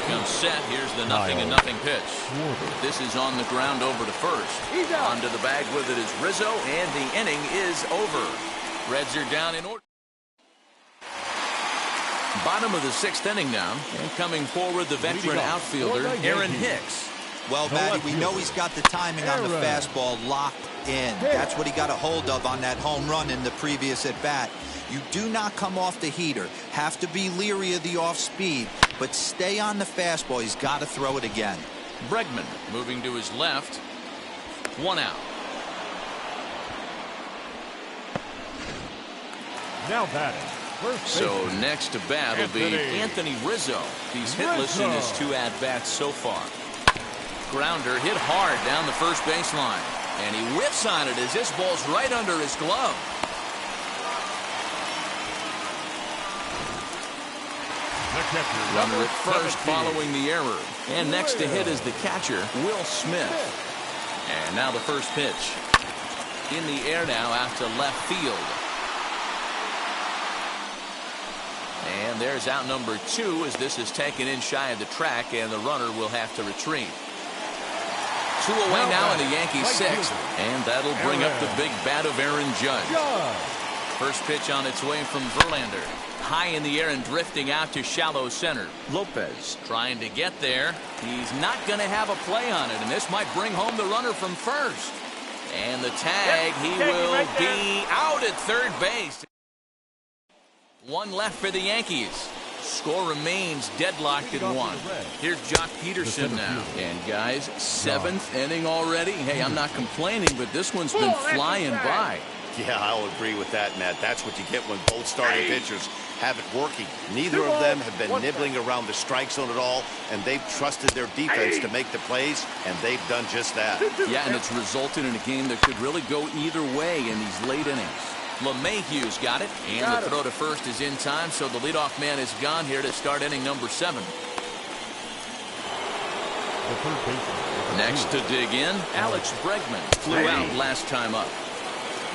Comes set. Here's the 0-0 pitch. This is on the ground over to first. Onto the bag with it is Rizzo, and the inning is over. Reds are down in order. Bottom of the 6th inning now, and coming forward the veteran outfielder Aaron Hicks. Well, Matty, we know he's got the timing on the fastball locked in. That's what he got a hold of on that home run in the previous at-bat. You do not come off the heater. Have to be leery of the off-speed, but stay on the fastball. He's got to throw it again. Bregman moving to his left. 1 out. Now batting. So next to bat will be Anthony Rizzo. He's hitless in his 2 at-bats so far. Grounder hit hard down the first baseline. And he whiffs on it as this ball's right under his glove. Runner at first following the error. And next to hit is the catcher, Will Smith. And now the first pitch. In the air now out to left field. And there's out number 2 as this is taken in shy of the track, and the runner will have to retreat. 2 away now in the Yankees 6th, and that'll bring up the big bat of Aaron Judge. First pitch on its way from Verlander. High in the air and drifting out to shallow center. Lopez trying to get there. He's not going to have a play on it, and this might bring home the runner from first. And the tag, he will be out at third base. 1 left for the Yankees. Score remains deadlocked at 1. Here's Jock Peterson now. And guys, 7th inning already. Hey, I'm not complaining, but this one's been flying by. Yeah, I'll agree with that, Matt. That's what you get when both starting pitchers have it working. Neither of them have been nibbling around the strike zone at all, and they've trusted their defense to make the plays, and they've done just that. Yeah, and it's resulted in a game that could really go either way in these late innings. LeMahieu's got it, and the throw to first is in time, so the leadoff man is gone here to start inning number 7. Next to dig in, Alex Bregman flew out last time up.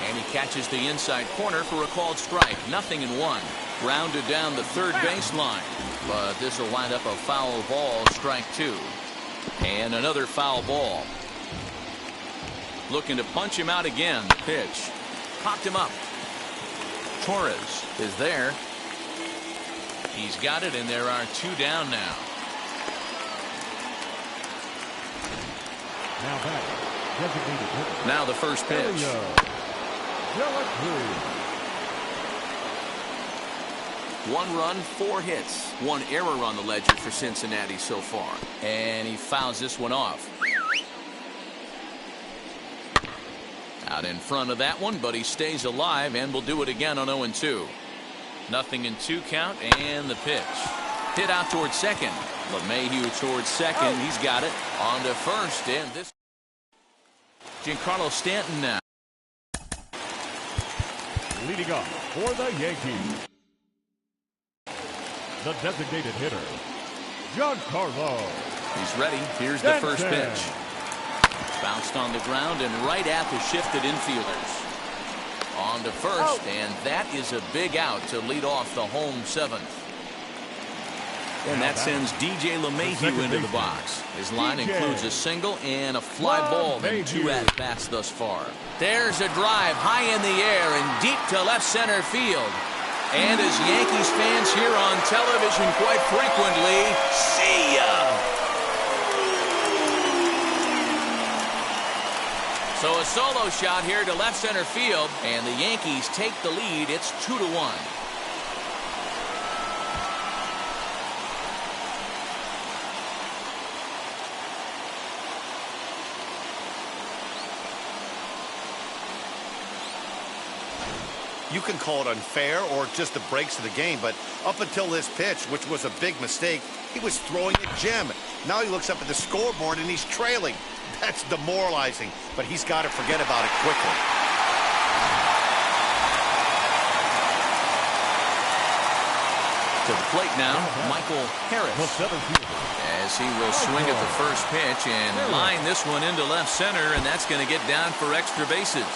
And he catches the inside corner for a called strike. 0-1. Grounded down the third baseline. But this will wind up a foul ball, strike 2. And another foul ball. Looking to punch him out again. The pitch. Popped him up. Torres is there. He's got it, and there are 2 down now. Now the first pitch. 1 run, 4 hits. 1 error on the ledger for Cincinnati so far. And he fouls this one off. Out in front of that one, but he stays alive and will do it again on 0-2. 0-2 count, and the pitch. Hit out towards second. LeMahieu towards second. He's got it. On to first, and this. Giancarlo Stanton now. Leading up for the Yankees, the designated hitter, Giancarlo. He's ready. Here's the first pitch. Bounced on the ground and right at the shifted infielders. On to first, and that is a big out to lead off the home 7th. And that sends DJ LeMahieu into the box. His line includes a single and a fly ball in 2 at-bats thus far. There's a drive high in the air and deep to left center field. And as Yankees fans hear on television quite frequently, see ya! So a solo shot here to left center field, and the Yankees take the lead. It's 2-1. You can call it unfair or just the breaks of the game, but up until this pitch, which was a big mistake, he was throwing a gem. Now he looks up at the scoreboard and he's trailing. That's demoralizing, but he's got to forget about it quickly. To the plate now, Michael Harris. The center fielder. As he will swing at the first pitch and line this one into left center, and that's going to get down for extra bases.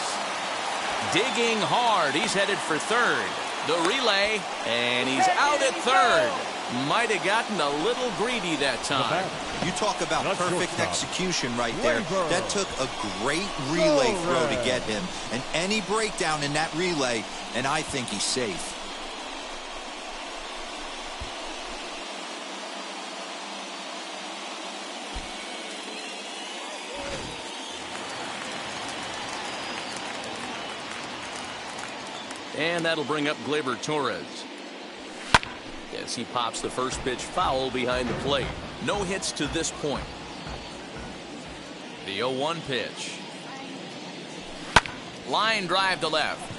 Digging hard, he's headed for third. The relay, and he's out at third. Might have gotten a little greedy that time. You talk about perfect execution right there. That took a great relay throw to get him. And any breakdown in that relay, and I think he's safe. And that'll bring up Gleyber Torres. As he pops the first pitch foul behind the plate. No hits to this point. The 0-1 pitch. Line drive to left.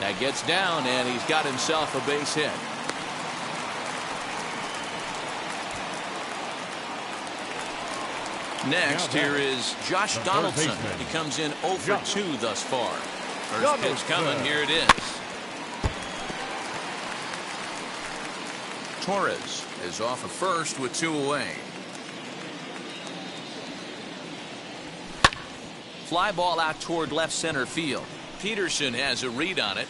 That gets down, and he's got himself a base hit. Next, here is Josh Donaldson. He comes in 0 for 2 thus far. First pitch coming. Here it is. Torres is off of first with 2 away. Fly ball out toward left center field. Peterson has a read on it.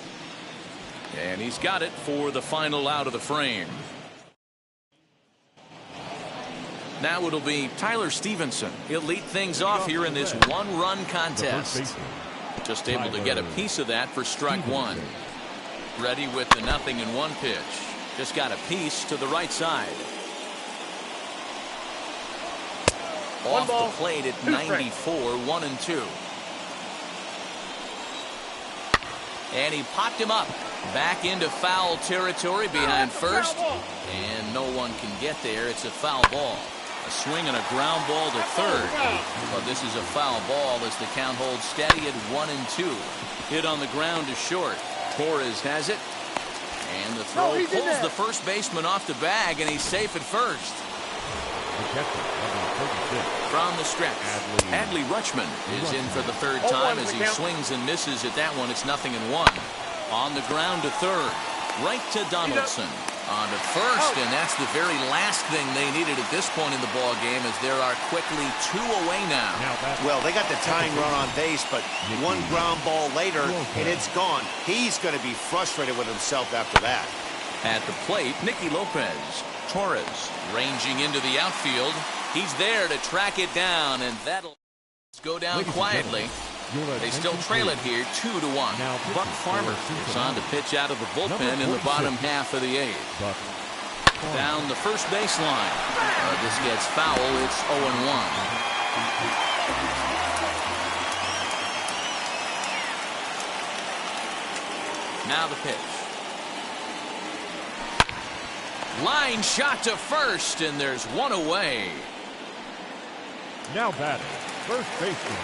And he's got it for the final out of the frame. Now it'll be Tyler Stevenson. He'll lead things off here in this one-run contest. Just able to get a piece of that for strike one. Ready with the 0-1 pitch. Just got a piece to the right side. Off the plate at 94, 1-2. And he popped him up. Back into foul territory behind first. And no one can get there. It's a foul ball. A swing and a ground ball to third. But this is a foul ball as the count holds steady at 1-2. Hit on the ground to short. Torres has it. And the throw pulls the first baseman off the bag, and he's safe at first. From the stretch, Adley Rutschman is in for the third time as he swings and misses at that one. It's 0-1. On the ground to third. Right to Donaldson. On to first, and that's the very last thing they needed at this point in the ball game, as there are quickly 2 away now. Well, they got the tying run on base, but one ground ball later, and it's gone. He's going to be frustrated with himself after that. At the plate, Nicky Lopez. Torres ranging into the outfield. He's there to track it down, and that'll go down quietly. They still trail it here 2-1. Buck Farmer is on to pitch out of the bullpen in the bottom half of the 8th. Down the first baseline. This gets foul. It's 0-1. Now the pitch. Line shot to first, and there's 1 away. Now batting, first baseman,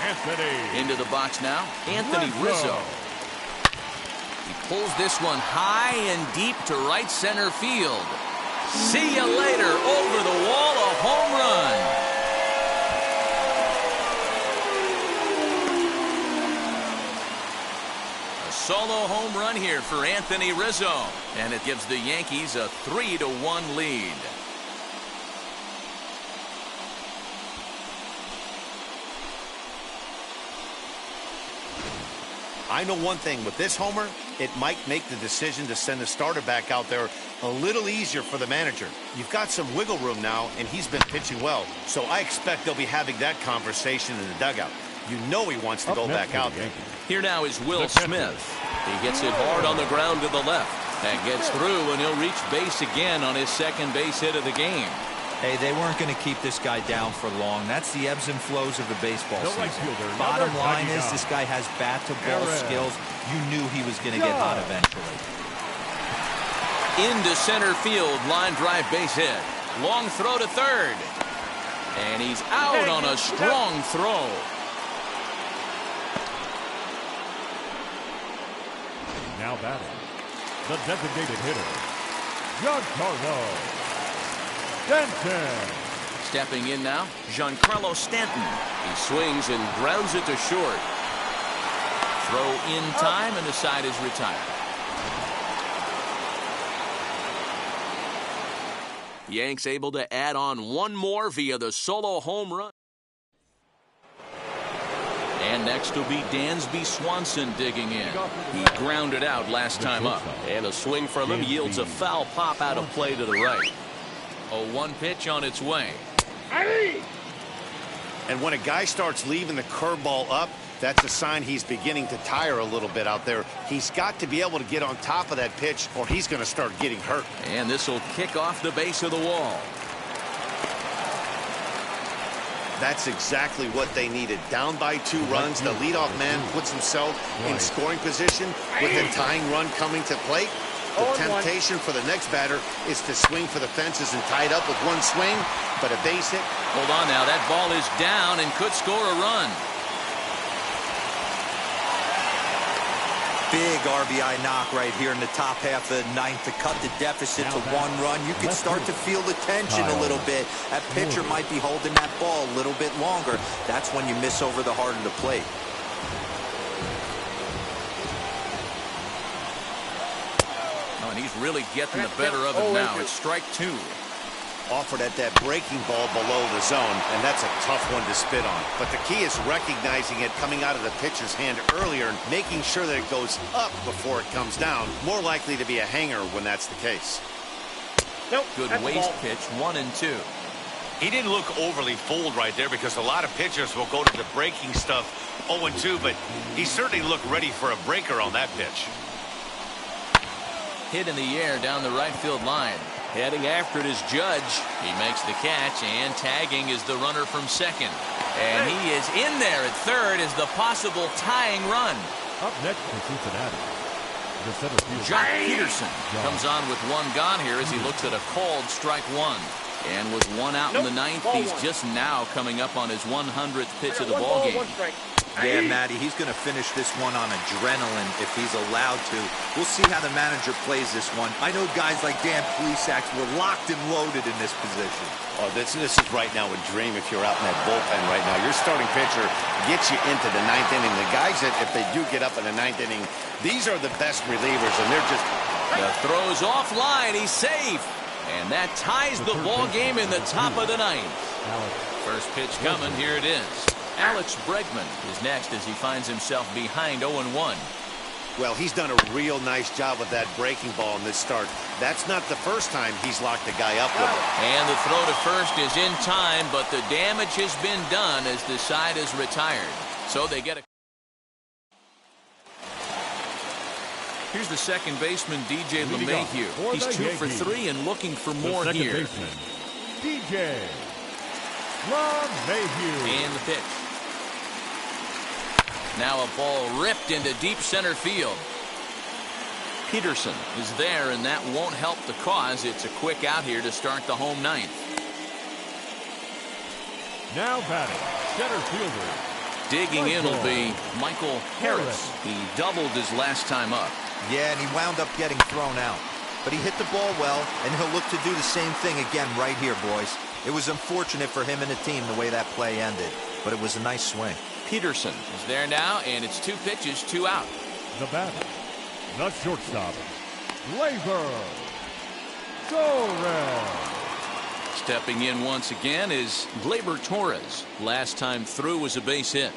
Anthony. Into the box now, Anthony Rizzo. He pulls this one high and deep to right center field. See you later. Over the wall, a home run. A solo home run here for Anthony Rizzo. And it gives the Yankees a 3-1 lead. I know one thing, with this homer, it might make the decision to send the starter back out there a little easier for the manager. You've got some wiggle room now, and he's been pitching well. So I expect they'll be having that conversation in the dugout. You know he wants to go back out there. Here now is Will Smith. He gets it hard on the ground to the left. That gets through, and he'll reach base again on his second base hit of the game. Hey, they weren't going to keep this guy down for long. That's the ebbs and flows of the baseball season. Bottom line is this guy has bat-to-ball skills. You knew he was going to get hot eventually. Into center field, line drive base hit. Long throw to third. And he's out on a strong throw. Now batting, the designated hitter, Giancarlo Stanton. Stepping in now, Giancarlo Stanton. He swings and grounds it to short. Throw in time, and the side is retired. Yanks able to add on one more via the solo home run. And next will be Dansby Swanson digging in. He grounded out last time up. And a swing from him yields a foul pop out of play to the right. A 1 pitch on its way. And when a guy starts leaving the curveball up, that's a sign he's beginning to tire a little bit out there. He's got to be able to get on top of that pitch or he's going to start getting hurt. And this will kick off the base of the wall. That's exactly what they needed. Down by 2 runs, the leadoff man puts himself in scoring position with the tying run coming to plate. The temptation for the next batter is to swing for the fences and tie it up with 1 swing, but a base hit. Hold on now, that ball is down and could score a run. Big RBI knock right here in the top half of the 9th to cut the deficit to 1 run. You can start to feel the tension a little bit. That pitcher might be holding that ball a little bit longer. That's when you miss over the heart of the plate. Oh, and he's really getting the better of it now. It's strike 2. Offered at that breaking ball below the zone, and that's a tough one to spit on. But the key is recognizing it coming out of the pitcher's hand earlier and making sure that it goes up before it comes down. More likely to be a hanger when that's the case. Nope. Good waste pitch, 1 and 2. He didn't look overly fooled right there because a lot of pitchers will go to the breaking stuff 0-2, but he certainly looked ready for a breaker on that pitch. Hit in the air down the right field line. Heading after it is Judge. He makes the catch, and tagging is the runner from second. And he is in there at third as the possible tying run. Up next for Cincinnati, the center fielder, Jock Peterson comes on with 1 gone here as he looks at a called strike 1. And with 1 out in the 9th, he's just now coming up on his 100th pitch of the ball game. Yeah, Matty, he's going to finish this one on adrenaline if he's allowed to. We'll see how the manager plays this one. I know guys like Dan Plesac were locked and loaded in this position. Oh, this is right now a dream if you're out in that bullpen right now. Your starting pitcher gets you into the 9th inning. The guys that, if they do get up in the 9th inning, these are the best relievers, and they're just... The throw's offline. He's safe. And that ties the ball game in the top of the 9th. First pitch coming. Here it is. Alex Bregman is next as he finds himself behind 0-1. Well, he's done a real nice job with that breaking ball in this start. That's not the first time he's locked a guy up with it. And the throw to first is in time, but the damage has been done as the side is retired. So they get a... Here's the second baseman, DJ LeMahieu. He's 2 for 3 and looking for more here. baseman, DJ LeMahieu. And the pitch. Now a ball ripped into deep center field. Peterson is there, and that won't help the cause. It's a quick out here to start the home 9th. Now batting, center fielder. Digging in will be Michael Harris. He doubled his last time up. Yeah, and he wound up getting thrown out. But he hit the ball well, and he'll look to do the same thing again right here, boys. It was unfortunate for him and the team the way that play ended, but it was a nice swing. Peterson is there now, and it's 2 pitches, 2 out. The batter, the shortstop, Gleyber Torres. Stepping in once again is Gleyber Torres. Last time through was a base hit.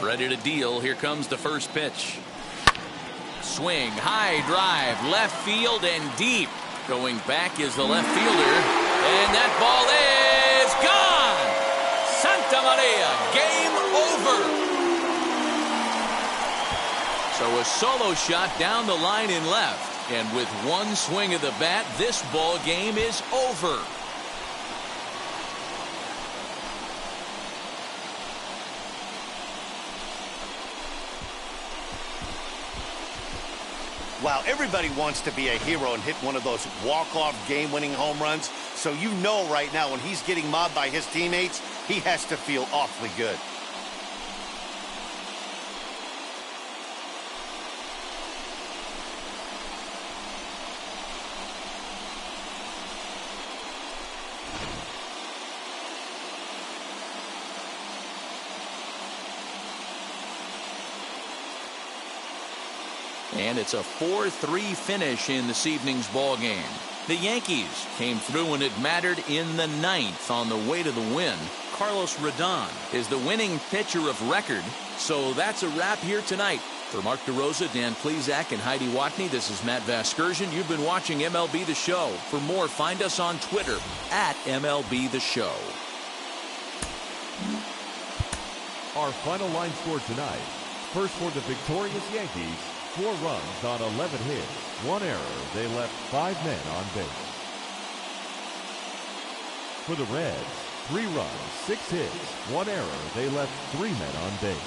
Ready to deal. Here comes the first pitch. Swing, high drive, left field and deep. Going back is the left fielder. And that ball is gone. Santa Maria, game over. So a solo shot down the line in left. And with 1 swing of the bat, this ball game is over. Wow, everybody wants to be a hero and hit one of those walk-off game-winning home runs. So you know right now when he's getting mobbed by his teammates, he has to feel awfully good. And it's a 4-3 finish in this evening's ball game. The Yankees came through when it mattered in the ninth on the way to the win. Carlos Rodon is the winning pitcher of record. So that's a wrap here tonight. For Mark DeRosa, Dan Plesac, and Heidi Watney, this is Matt Vasgersian. You've been watching MLB The Show. For more, find us on Twitter at MLB The Show. Our final line score tonight. First for the victorious Yankees, 4 runs on 11 hits, 1 error. They left 5 men on base. For the Reds, 3 runs, 6 hits, 1 error. They left 3 men on base.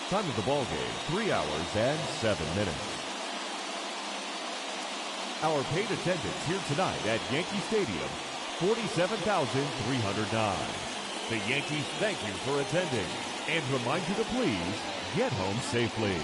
Time of the ball game, 3 hours and 7 minutes. Our paid attendance here tonight at Yankee Stadium, 47,309. The Yankees thank you for attending and remind you to please get home safely.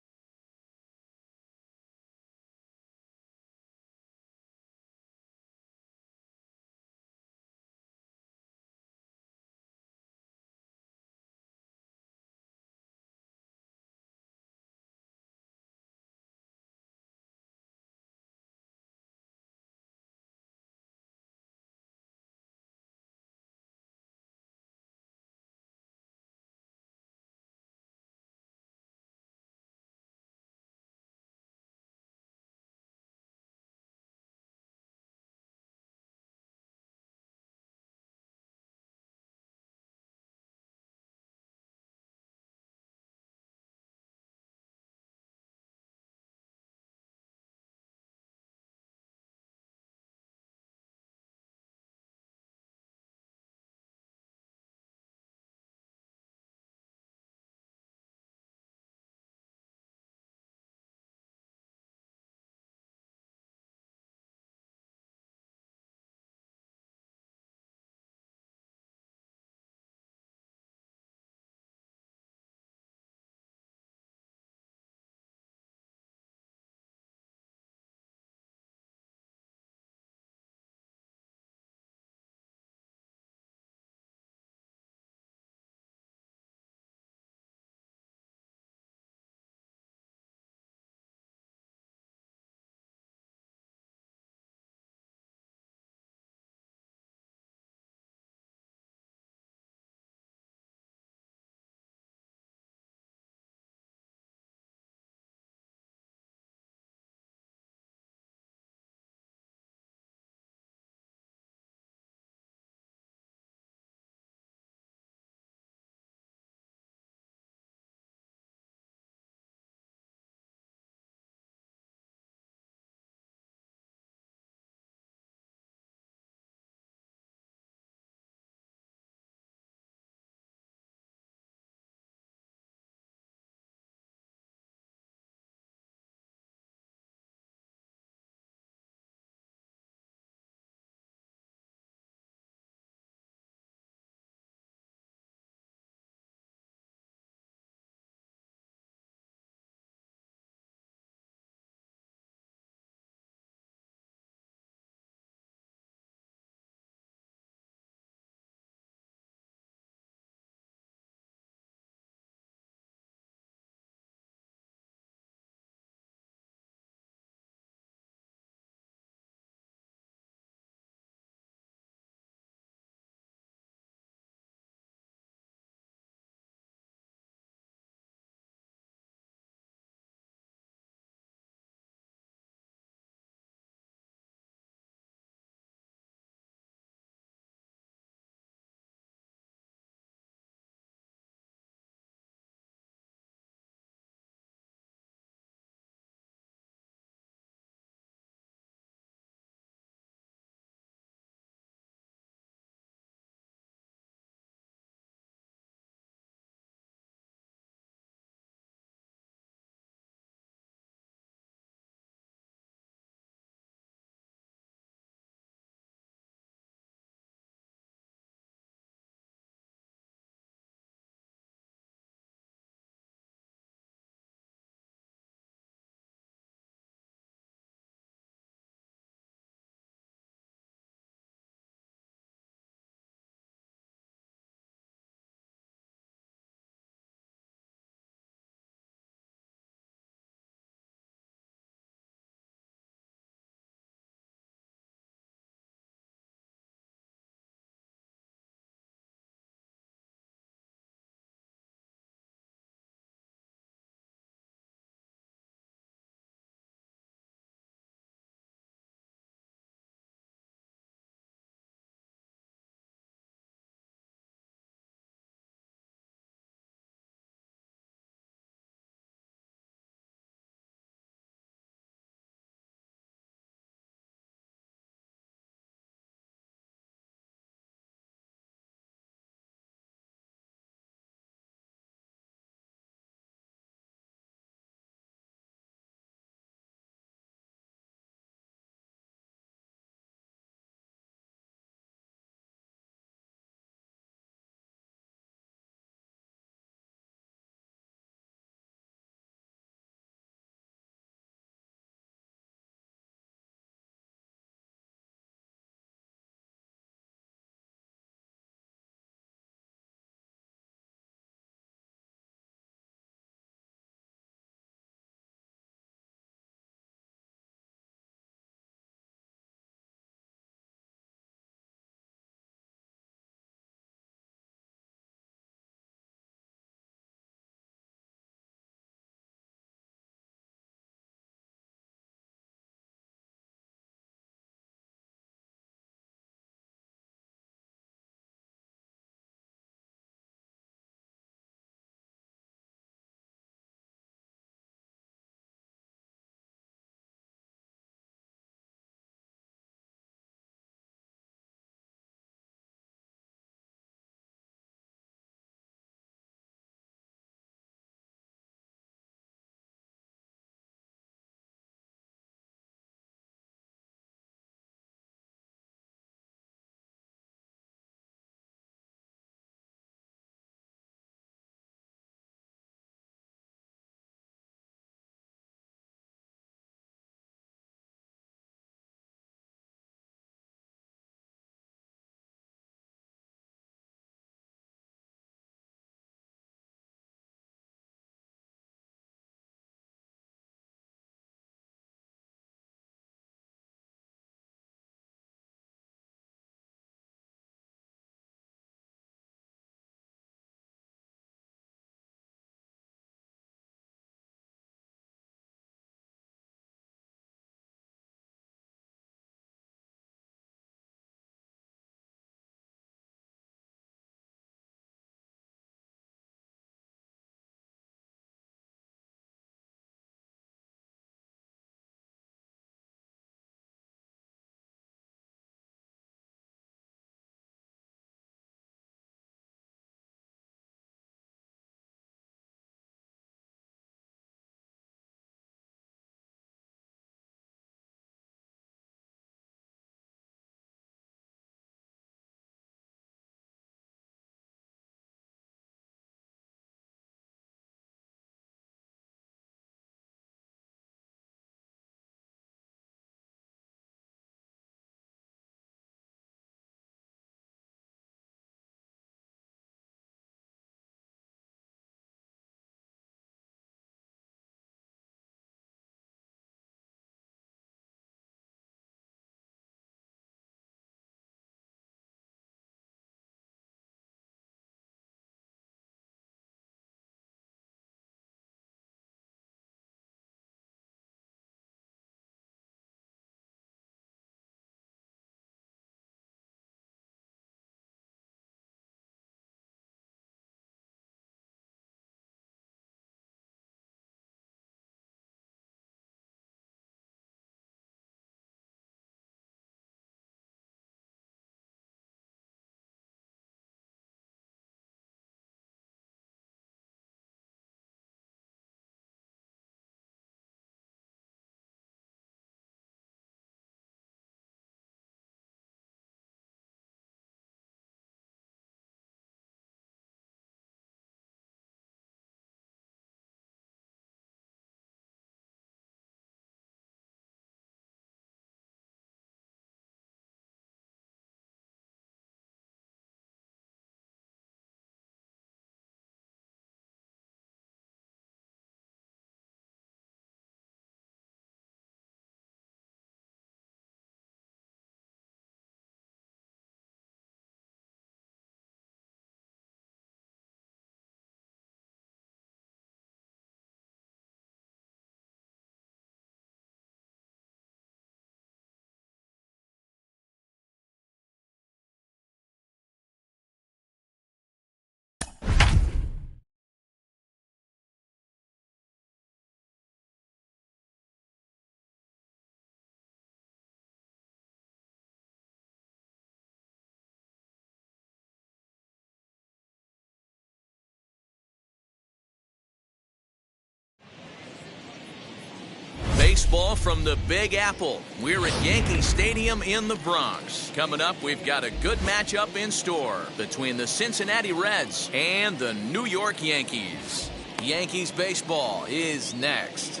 baseball from the Big Apple. We're at Yankee Stadium in the Bronx. Coming up, we've got a good matchup in store between the Cincinnati Reds and the New York Yankees. Yankees baseball is next.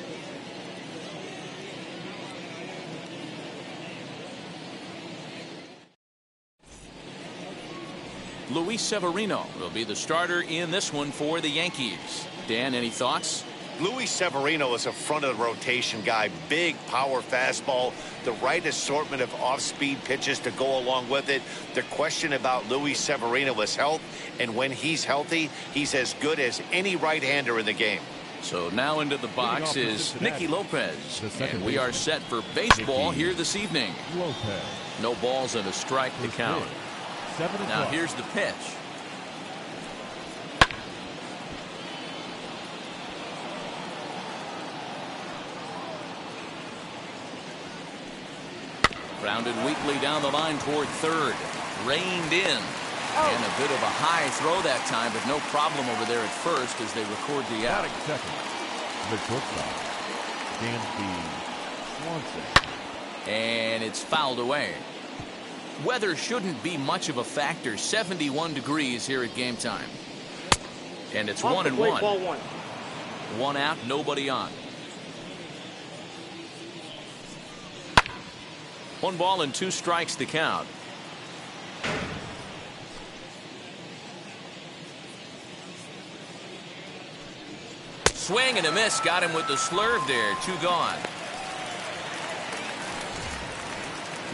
Luis Severino will be the starter in this one for the Yankees. Dan, any thoughts? Luis Severino is a front-of-the-rotation guy. Big power fastball, the right assortment of off-speed pitches to go along with it. The question about Luis Severino is health, and when he's healthy, he's as good as any right-hander in the game. So now into the box is Nicky Lopez, and we are set for baseball here this evening. No balls and a strike to count. Now here's the pitch. Grounded weakly down the line toward third. Reined in. And a bit of a high throw that time, but no problem over there at first as they record the out. Second, the shortstop, Swanson. And it's fouled away. Weather shouldn't be much of a factor. 71 degrees here at game time. And it's 1-1. Ball one. One out, nobody on. 1 ball and 2 strikes to count. Swing and a miss. Got him with the slurve there. 2 gone.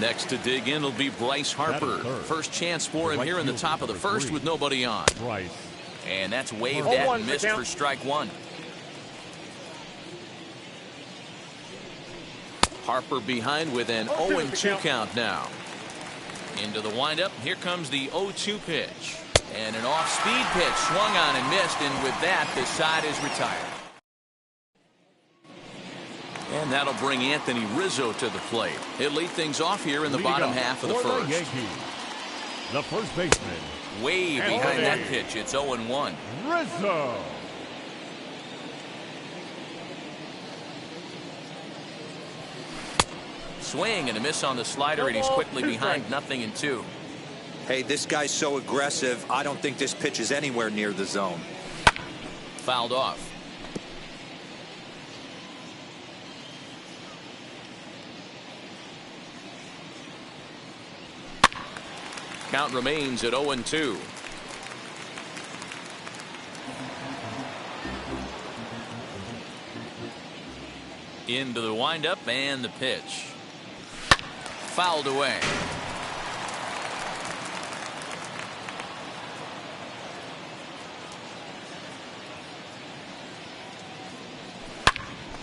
Next to dig in will be Bryce Harper. First chance for him here in the top of the first with nobody on. And that's waved at and missed for strike 1. Harper behind with an 0-2 count now. Into the windup. Here comes the 0-2 pitch. And an off-speed pitch swung on and missed. And with that, the side is retired. And that'll bring Anthony Rizzo to the plate. He'll lead things off here in the bottom half of the first. The first baseman. Way behind that pitch. It's 0-1. Rizzo. Swing and a miss on the slider, and he's quickly behind 0-2. Hey, this guy's so aggressive. I don't think this pitch is anywhere near the zone. Fouled off. Count remains at 0-2. Into the windup and the pitch. Fouled away.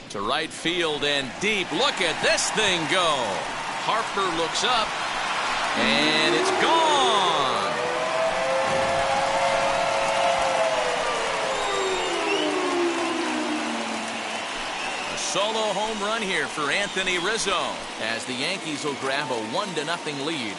To right field and deep. Look at this thing go. Harper looks up. And it's gone. A solo home run here for Anthony Rizzo as the Yankees will grab a 1-0 lead.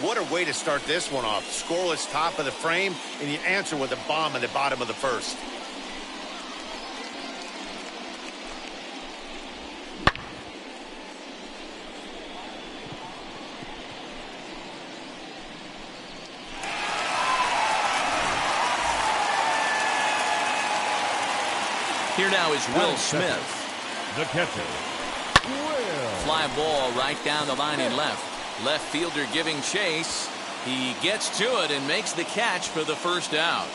What a way to start this one off. Scoreless top of the frame, and you answer with a bomb in the bottom of the first. Here now is Will Smith. The catcher. Fly ball right down the line in left. Left fielder giving chase. He gets to it and makes the catch for the first out.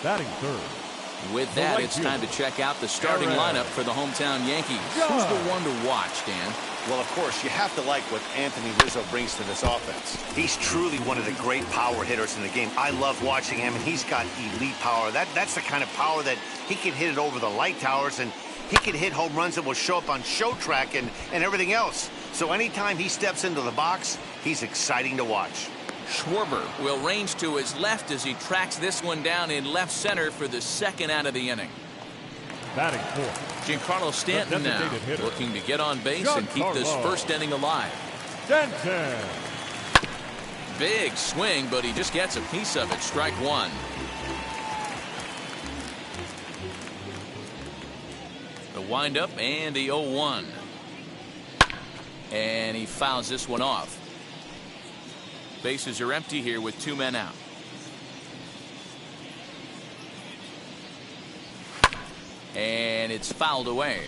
Batting third. With that, it's time to check out the starting lineup for the hometown Yankees. Who's the one to watch, Dan? Well, of course, you have to like what Anthony Rizzo brings to this offense. He's truly one of the great power hitters in the game. I love watching him, and he's got elite power. That's the kind of power that he can hit it over the light towers, and he can hit home runs that will show up on show track and everything else. So anytime he steps into the box, he's exciting to watch. Schwarber will range to his left as he tracks this one down in left center for the second out of the inning. Batting fourth. Giancarlo Stanton now looking to get on base and keep this first inning alive. Denton. Big swing, but he just gets a piece of it. Strike one. The windup and the 0-1. And he fouls this one off. Bases are empty here with 2 men out. And it's fouled away.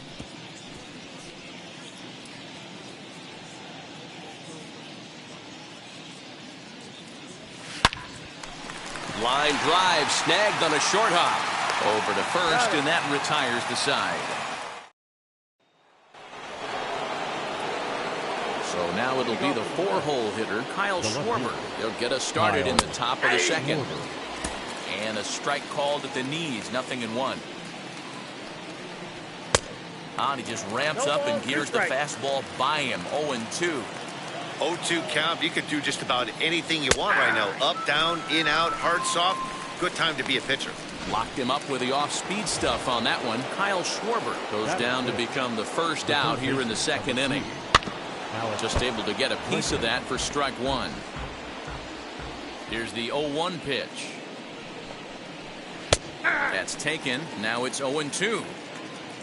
Line drive snagged on a short hop. Over to first, and that retires the side. So now it'll be the 4-hole hitter, Kyle Schwarber. He'll get us started in the top of the second. And a strike called at the knees, 0-1. And he just ramps up and gears the fastball by him, 0-2. 0-2 count. You could do just about anything you want right now. Up, down, in, out, hard, soft. Good time to be a pitcher. Locked him up with the off-speed stuff on that one. Kyle Schwarber goes down to become the first out here in the second inning. Just able to get a piece of that for strike one. Here's the 0-1 pitch. That's taken. Now it's 0-2.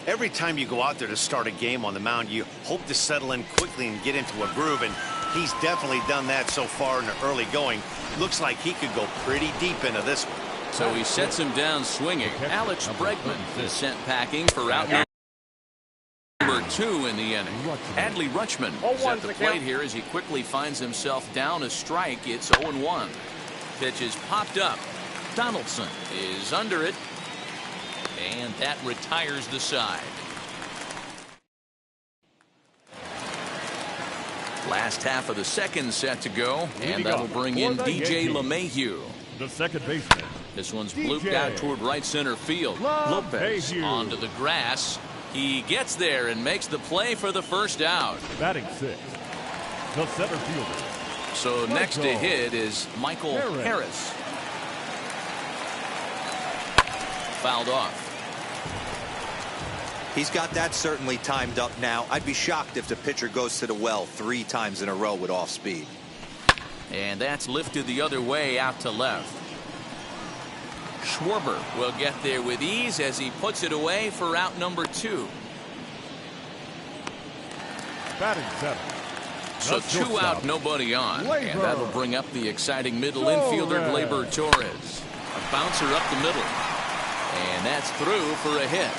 Every time you go out there to start a game on the mound, you hope to settle in quickly and get into a groove, and he's definitely done that so far in the early going. Looks like he could go pretty deep into this one. So he sets him down swinging. Alex Bregman is sent packing for out number 2 in the inning. Adley Rutschman is at the plate here as he quickly finds himself down a strike. It's 0-1. Pitch is popped up. Donaldson is under it. And that retires the side. Last half of the second set to go, and that'll bring in DJ LeMahieu. The second baseman. This one's blooped out toward right center field. Lopez onto the grass. He gets there and makes the play for the first out. Batting 6. The center fielder. So next to hit is Michael Harris. Fouled off. He's got that certainly timed up now. I'd be shocked if the pitcher goes to the well 3 times in a row with off speed. And that's lifted the other way out to left. Schwarber will get there with ease as he puts it away for out number 2. Batting 7. So 2 out, nobody on. And that'll bring up the exciting middle infielder, Gleyber Torres. A bouncer up the middle. And that's through for a hit.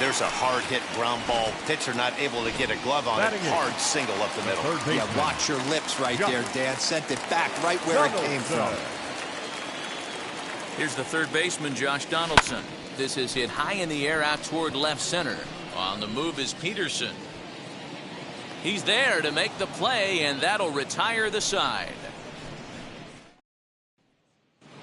There's a hard hit ground ball. Pitcher not able to get a glove on it. Hard single up the middle. Yeah, watch your lips right there, Dan. Sent it back right where it came from. Here's the third baseman, Josh Donaldson. This is hit high in the air out toward left center. On the move is Peterson. He's there to make the play, and that'll retire the side.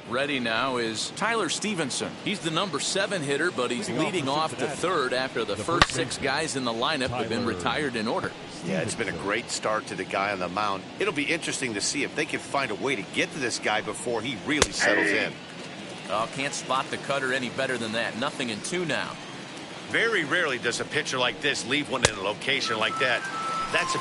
Ready now is Tyler Stevenson. He's the number 7 hitter, but he's leading off to third after the first 6 guys in the lineup have been retired in order. Yeah, it's been a great start to the guy on the mound. It'll be interesting to see if they can find a way to get to this guy before he really settles in. Oh, can't spot the cutter any better than that. 0-2 now. Very rarely does a pitcher like this leave one in a location like that. That's a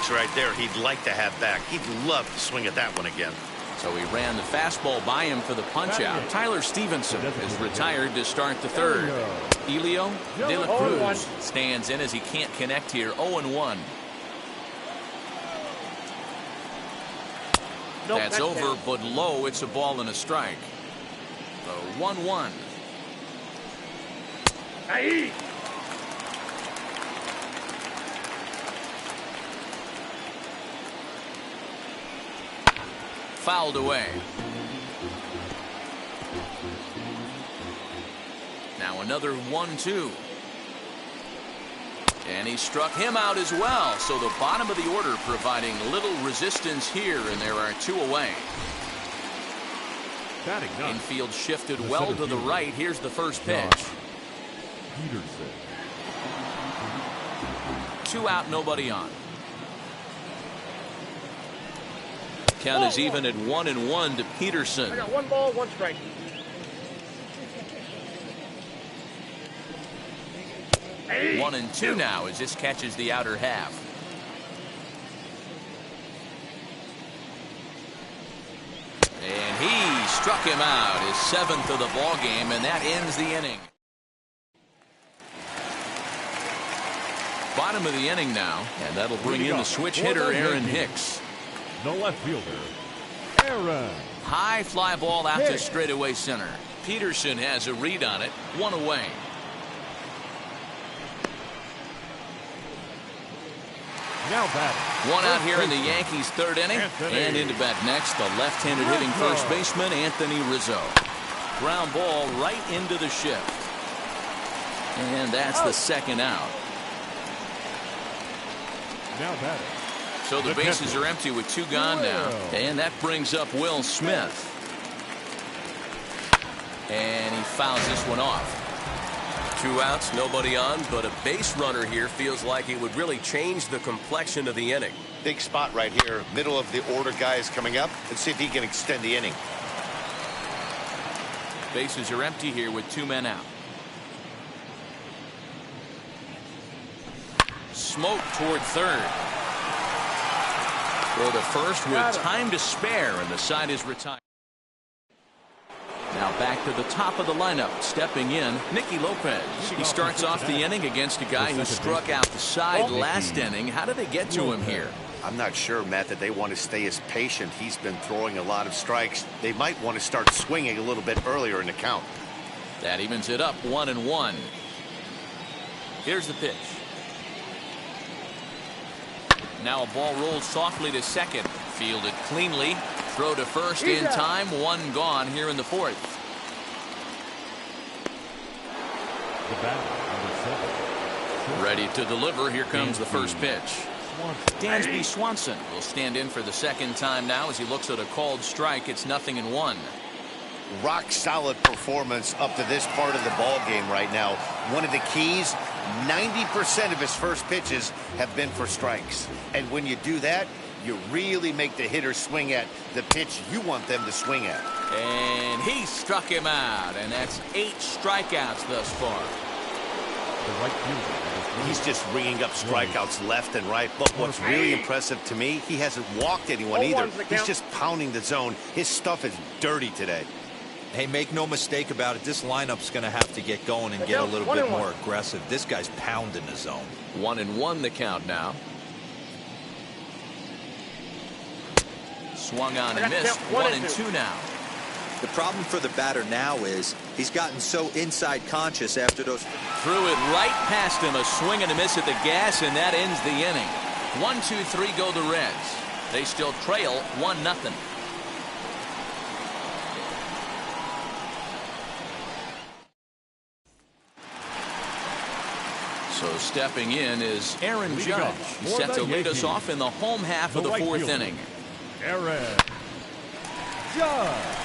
strikes right there he'd like to have back. He'd love to swing at that one again. So he ran the fastball by him for the punch-out. Tyler Stevenson is retired to start the third. Elio De La Cruz stands in as he can't connect here. 0-1. That's over, but low. It's a ball and a strike. The 1-1. Hey. Fouled away. Now another 1-2. And he struck him out as well. So the bottom of the order providing little resistance here, and there are 2 away. Infield shifted well to the right. Here's the first pitch. 2 out, nobody on. Count is even at 1-1 to Peterson. I got 1 ball, 1 strike. Hey. 1-2 now as this catches the outer half. And he struck him out, his 7th of the ball game, and that ends the inning. Bottom of the inning now, and that'll bring in the switch hitter Aaron Hicks. The left fielder, Aaron. High fly ball out to straightaway center. Peterson has a read on it. 1 away. Now batting. 1 out here in the Yankees' 3rd inning. And into bat next, the left-handed hitting first baseman Anthony Rizzo. Ground ball right into the shift. And that's the 2nd out. Now batting. So the bases are empty with 2 gone now. And that brings up Will Smith. And he fouls this one off. 2 outs, nobody on, but a base runner here feels like it would really change the complexion of the inning. Big spot right here. Middle of the order guy is coming up. Let's see if he can extend the inning. Bases are empty here with 2 men out. Smoke toward third. Throw to first with time to spare, and the side is retired. Now back to the top of the lineup. Stepping in, Nicky Lopez. He starts off the inning against a guy who struck out the side last inning. How did they get to him here? I'm not sure, Matt, that they want to stay as patient. He's been throwing a lot of strikes. They might want to start swinging a little bit earlier in the count. That evens it up 1-1. Here's the pitch. Now a ball rolls softly to second. Fielded cleanly. Throw to first in time. 1 gone here in the 4th. The batter, number 7. Ready to deliver. Here comes the first pitch. Dansby Swanson will stand in for the 2nd time now as he looks at a called strike. It's 0-1. Rock solid performance up to this part of the ball game right now. One of the keys, 90% of his first pitches have been for strikes. And when you do that, you really make the hitter swing at the pitch you want them to swing at. And he struck him out, and that's 8 strikeouts thus far. The right fielder. He's just ringing up strikeouts left and right. But what's really impressive to me, he hasn't walked anyone either. He's just pounding the zone. His stuff is dirty today. Hey, make no mistake about it. This lineup's going to have to get going and get a little bit more aggressive. This guy's pounding the zone. 1-1 the count now. Swung on and missed. 1-2 now. The problem for the batter now is he's gotten so inside conscious after those. Threw it right past him. A swing and a miss at the gas, and that ends the inning. 1-2-3 go the Reds. They still trail 1-0. So stepping in is Aaron Judge. He's set to lead us off in the home half of the 4th inning. Aaron Judge.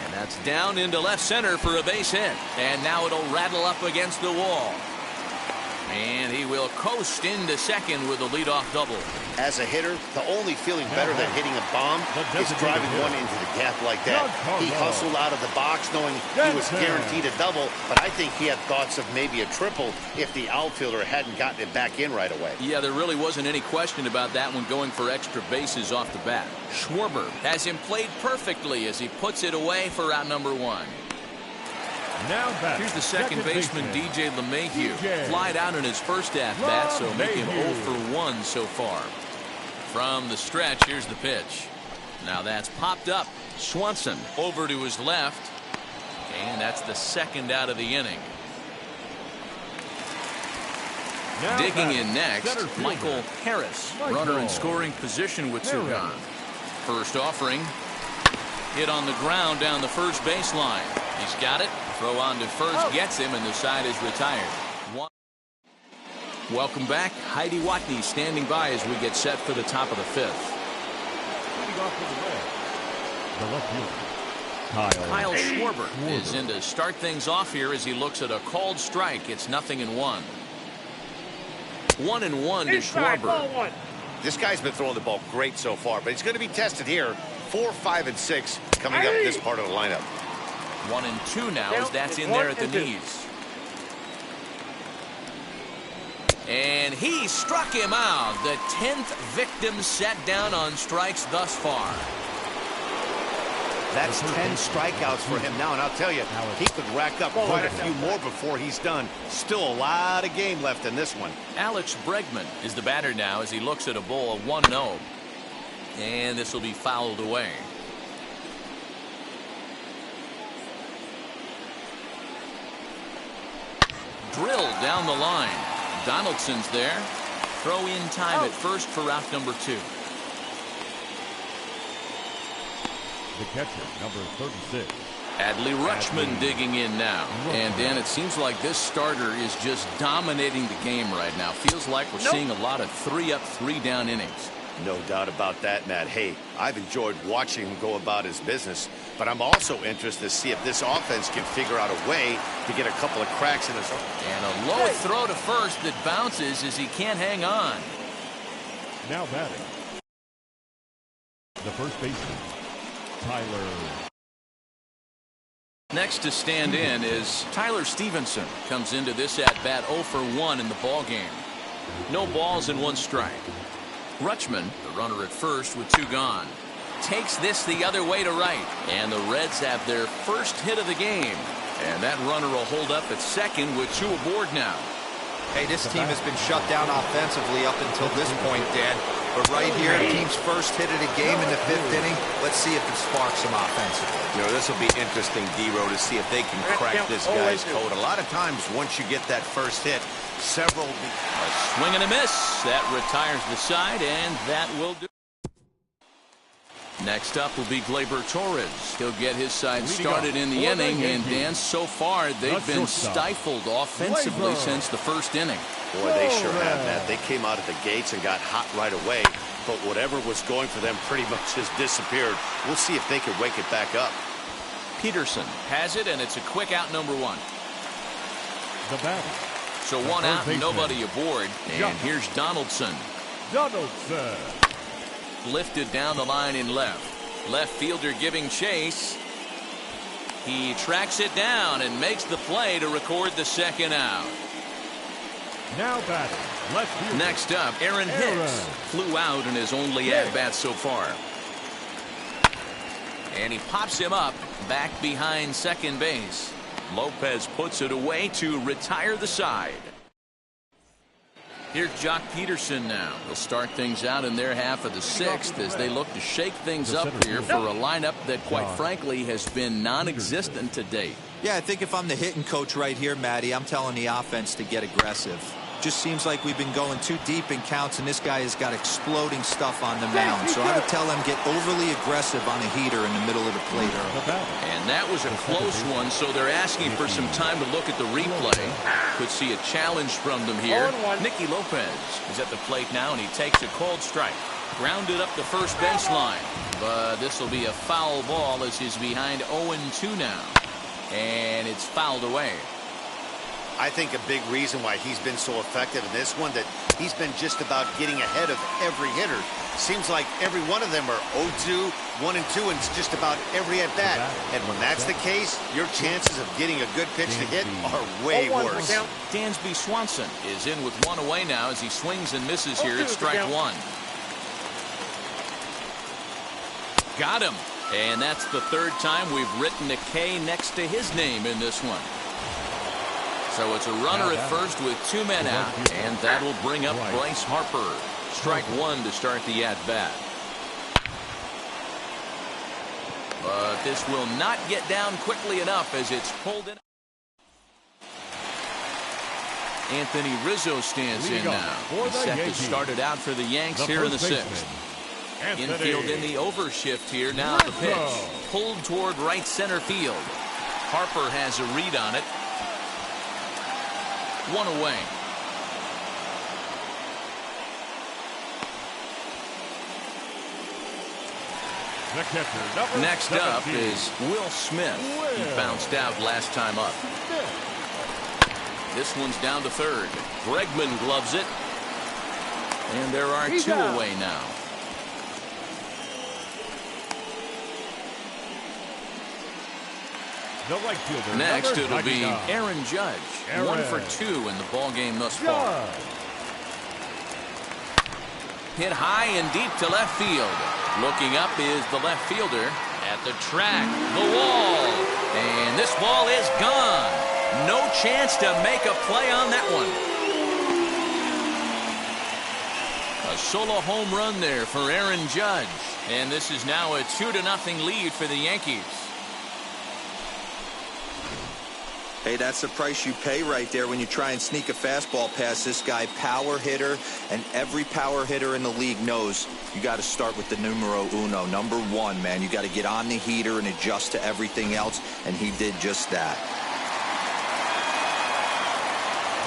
And that's down into left center for a base hit. And now it'll rattle up against the wall. And he will coast into second with a leadoff double. As a hitter, the only feeling better than hitting a bomb is driving one into the gap like that. He hustled out of the box knowing he was guaranteed a double, but I think he had thoughts of maybe a triple if the outfielder hadn't gotten it back in right away. Yeah, there really wasn't any question about that one, going for extra bases off the bat. Schwarber has him played perfectly as he puts it away for out number 1. Now here's the second baseman, DJ LeMahieu. Flied out in his first at-bat, so making 0 for 1 so far. From the stretch, here's the pitch. Now that's popped up. Swanson over to his left. And that's the second out of the inning. Now digging in next, Michael Harris. Runner in scoring position with 2 gone. First offering. Hit on the ground down the first baseline. He's got it. Throw on to first gets him, and the side is retired. Welcome back. Heidi Watney standing by as we get set for the top of the 5th. Leading off for the left fielder, Kyle Schwarber is in to start things off here as he looks at a called strike. It's 0-1. 1-1 to Schwarber. This guy's been throwing the ball great so far, but he's going to be tested here. 4, 5, and 6 coming up in this part of the lineup. 1-2 now as that's in there at the knees. And he struck him out. The 10th victim set down on strikes thus far. That's 10 strikeouts for him now, and I'll tell you, he could rack up quite a few more before he's done. Still a lot of game left in this one. Alex Bregman is the batter now as he looks at a ball of 1-0. And this will be fouled away. Drilled down the line. Donaldson's there. Throw in time at first for out number 2. the catcher, number 36. Adley Rutschman digging in now. And Dan, it seems like this starter is just dominating the game right now. Feels like we're seeing a lot of 3-up, 3-down innings. No doubt about that, Matt. Hey, I've enjoyed watching him go about his business, but I'm also interested to see if this offense can figure out a way to get a couple of cracks in his. And a low throw to first that bounces as he can't hang on. Now batting, the first baseman, Tyler. Next to stand in is Tyler Stevenson. Comes into this at-bat 0 for 1 in the ball game. No balls and 1 strike. Rutschman, the runner at first with 2 gone, takes this the other way to right. And the Reds have their first hit of the game. And that runner will hold up at second with 2 aboard now. Hey, this team has been shut down offensively up until this point, Dan. But right here, team's first hit of the game in the 5th inning. Let's see if it sparks them offensively. You know, this will be interesting, D-Row, to see if they can crack this guy's code. A lot of times, once you get that first hit, several... A swing and a miss. That retires the side, and that will do. Next up will be Gleyber Torres. He'll get his side started in the inning, and Dan, so far, they've been stifled offensively since the first inning. Boy, they sure have, Matt. They came out of the gates and got hot right away, but whatever was going for them pretty much has disappeared. We'll see if they can wake it back up. Peterson has it, and it's a quick out number 1. The batter. So 1 out, nobody aboard, and here's Donaldson. Donaldson. Lifted down the line in left. Left fielder giving chase. He tracks it down and makes the play to record the 2nd out. Now batting, left fielder. Next up, Aaron Hicks flew out in his only at-bat so far. And he pops him up back behind second base. Lopez puts it away to retire the side. Here's Jock Peterson now. They'll start things out in their half of the 6th as they look to shake things up here for a lineup that, quite frankly, has been non-existent to date. Yeah, I think if I'm the hitting coach right here, Matty, I'm telling the offense to get aggressive. Just seems like we've been going too deep in counts, and this guy has got exploding stuff on the mound. So I would tell them get overly aggressive on a heater in the middle of the plate early. And that was a close one, so they're asking for some time to look at the replay. Could see a challenge from them here. Nicky Lopez is at the plate now, and he takes a called strike. Grounded up the first baseline. But this will be a foul ball as he's behind 0-2 now. And it's fouled away. I think a big reason why he's been so effective in this one, that he's been just about getting ahead of every hitter. Seems like every one of them are 0-2, 1-2, and it's just about every at-bat. And when that's the case, your chances of getting a good pitch to hit are way worse. Dansby Swanson is in with one away now as he swings and misses here at strike one. Got him. And that's the third time we've written a K next to his name in this one. So it's a runner at first with two men out, and that'll bring up Bryce Harper. Strike one to start the at-bat. But this will not get down quickly enough as it's pulled in. Anthony Rizzo stands in now. He's set to start it out for the Yanks here in the sixth. Infield in the overshift here. Now the pitch. Pulled toward right center field. Harper has a read on it. One away. Next up is Will Smith. He bounced out last time up. This one's down to third. Bregman gloves it. And there are two away now. Next it'll be Aaron Judge. 1 for 2 in the ball game thus far. Hit high and deep to left field. Looking up is the left fielder at the track, the wall, and this ball is gone. No chance to make a play on that one. A solo home run there for Aaron Judge, and this is now a 2-0 lead for the Yankees. Hey, that's the price you pay right there when you try and sneak a fastball past this guy. Power hitter, and every power hitter in the league knows you got to start with the numero uno, number one, man. You got to get on the heater and adjust to everything else, and he did just that.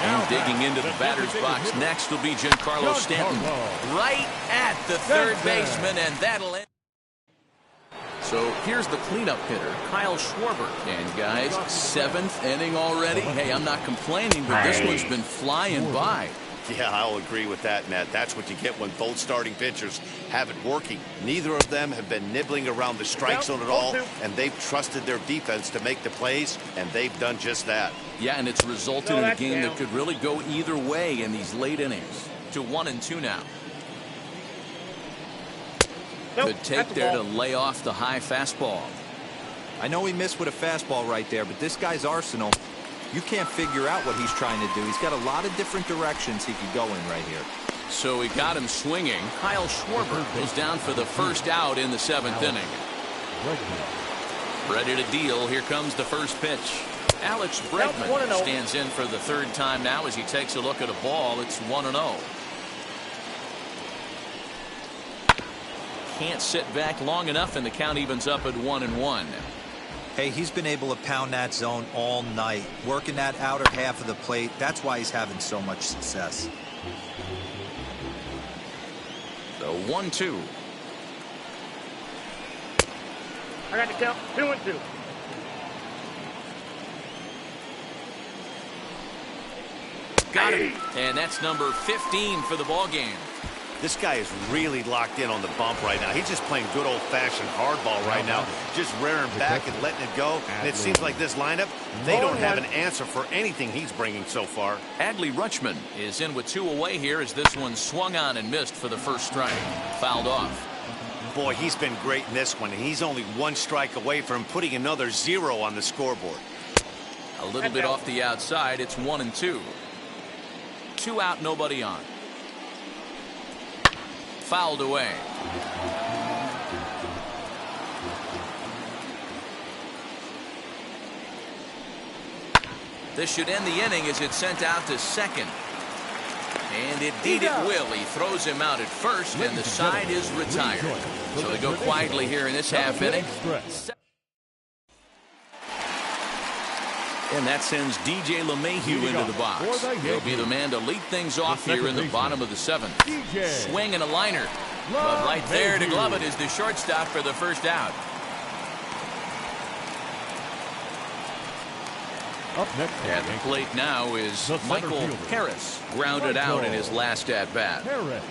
And digging into the batter's box next will be Giancarlo Stanton. Right at the third baseman, and that'll end. So here's the cleanup hitter, Kyle Schwarber. And guys, 7th inning already. Hey, I'm not complaining, but this one's been flying by. Yeah, I'll agree with that, Matt. That's what you get when both starting pitchers have it working. Neither of them have been nibbling around the strike zone at all, and they've trusted their defense to make the plays, and they've done just that. Yeah, and it's resulted in a game that could really go either way in these late innings. To 1-2 now. Could take there to lay off the high fastball. I know he missed with a fastball right there, but this guy's arsenal, you can't figure out what he's trying to do. He's got a lot of different directions he could go in right here. So he got him swinging. Kyle Schwarber is down for the first out in the 7th inning. Ready to deal. Here comes the first pitch. Alex Bregman stands in for the third time now as he takes a look at a ball. It's 1-0. Can't sit back long enough, and the count evens up at 1-1. Hey, he's been able to pound that zone all night, working that outer half of the plate. That's why he's having so much success. The 1-2. I got the count. 2-2. Got him. And that's number 15 for the ball game. This guy is really locked in on the bump right now. He's just playing good old-fashioned hardball right now, just rearing back and letting it go. And it seems like this lineup, they don't have an answer for anything he's bringing so far. Adley Rutschman is in with 2 away here as this one swung on and missed for the first strike. Fouled off. Boy, he's been great in this one, and he's only 1 strike away from putting another 0 on the scoreboard. A little bit off the outside. It's 1-2. 2 out, nobody on. Fouled away. This should end the inning as it's sent out to second. And indeed it will. He throws him out at first, and the side is retired. So they go quietly here in this half inning. And that sends DJ LeMahieu into the box. He'll be the man to lead things off here in the bottom of the 7th. Swing and a liner. But right there to glove it is the shortstop for the first out. Up next At the plate now is the center Michael fielder. Harris, grounded out in his last at-bat. Harris.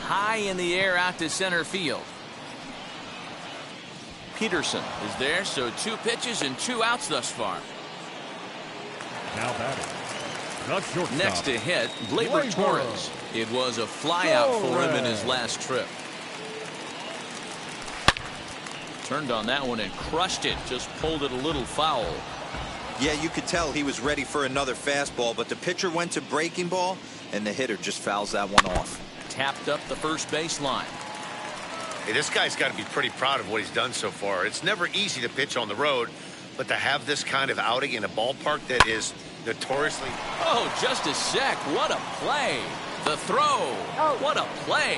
High in the air out to center field. Peterson is there, so 2 pitches and 2 outs thus far. Now batting. The shortstop. Next to hit, Gleyber Torres. It was a flyout for him in his last trip. Turned on that one and crushed it, just pulled it a little foul. Yeah, you could tell he was ready for another fastball, but the pitcher went to breaking ball, and the hitter just fouls that one off. Tapped up the first baseline. Hey, this guy's got to be pretty proud of what he's done so far. It's never easy to pitch on the road, but to have this kind of outing in a ballpark that is notoriously... Oh, just a sec. What a play. The throw. What a play.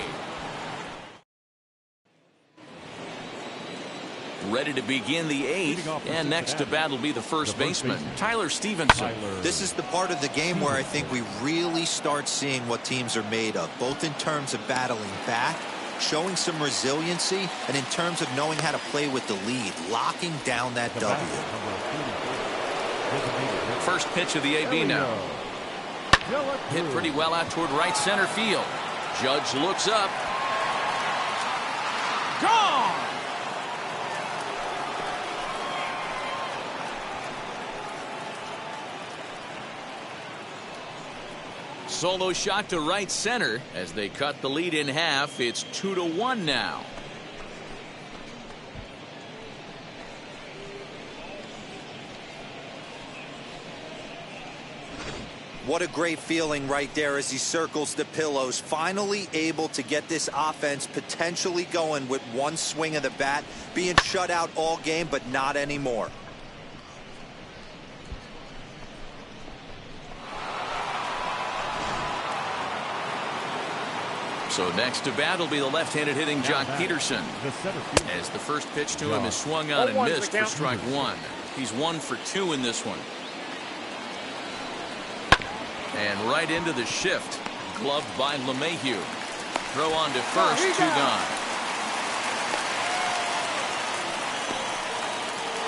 Ready to begin the 8th, and next to bat will be the first baseman, Tyler Stevenson. This is the part of the game where I think we really start seeing what teams are made of, both in terms of battling back, showing some resiliency, and in terms of knowing how to play with the lead, locking down that W. First pitch of the AB now. Hit pretty well out toward right center field. Judge looks up. Gone! Solo shot to right center as they cut the lead in half. It's 2-1 now. What a great feeling right there as he circles the pillows, finally able to get this offense potentially going with one swing of the bat, being shut out all game, but not anymore. So next to bat will be the left-handed hitting Jock Peterson. As the first pitch to him is swung on and missed for strike 1. He's 1 for 2 in this one. And right into the shift. Gloved by LeMahieu. Throw on to first, 2 gone.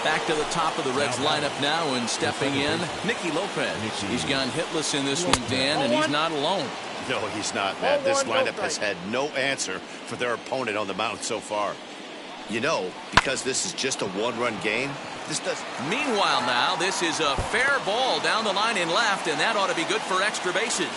Back to the top of the Reds lineup now, and stepping in, Nicky Lopez. He's gone hitless in this one, Dan, and he's not alone. No, he's not, Matt. This lineup has had no answer for their opponent on the mound so far. You know, because this is just a one-run game, this does... Meanwhile now, this is a fair ball down the line in left, and that ought to be good for extra bases.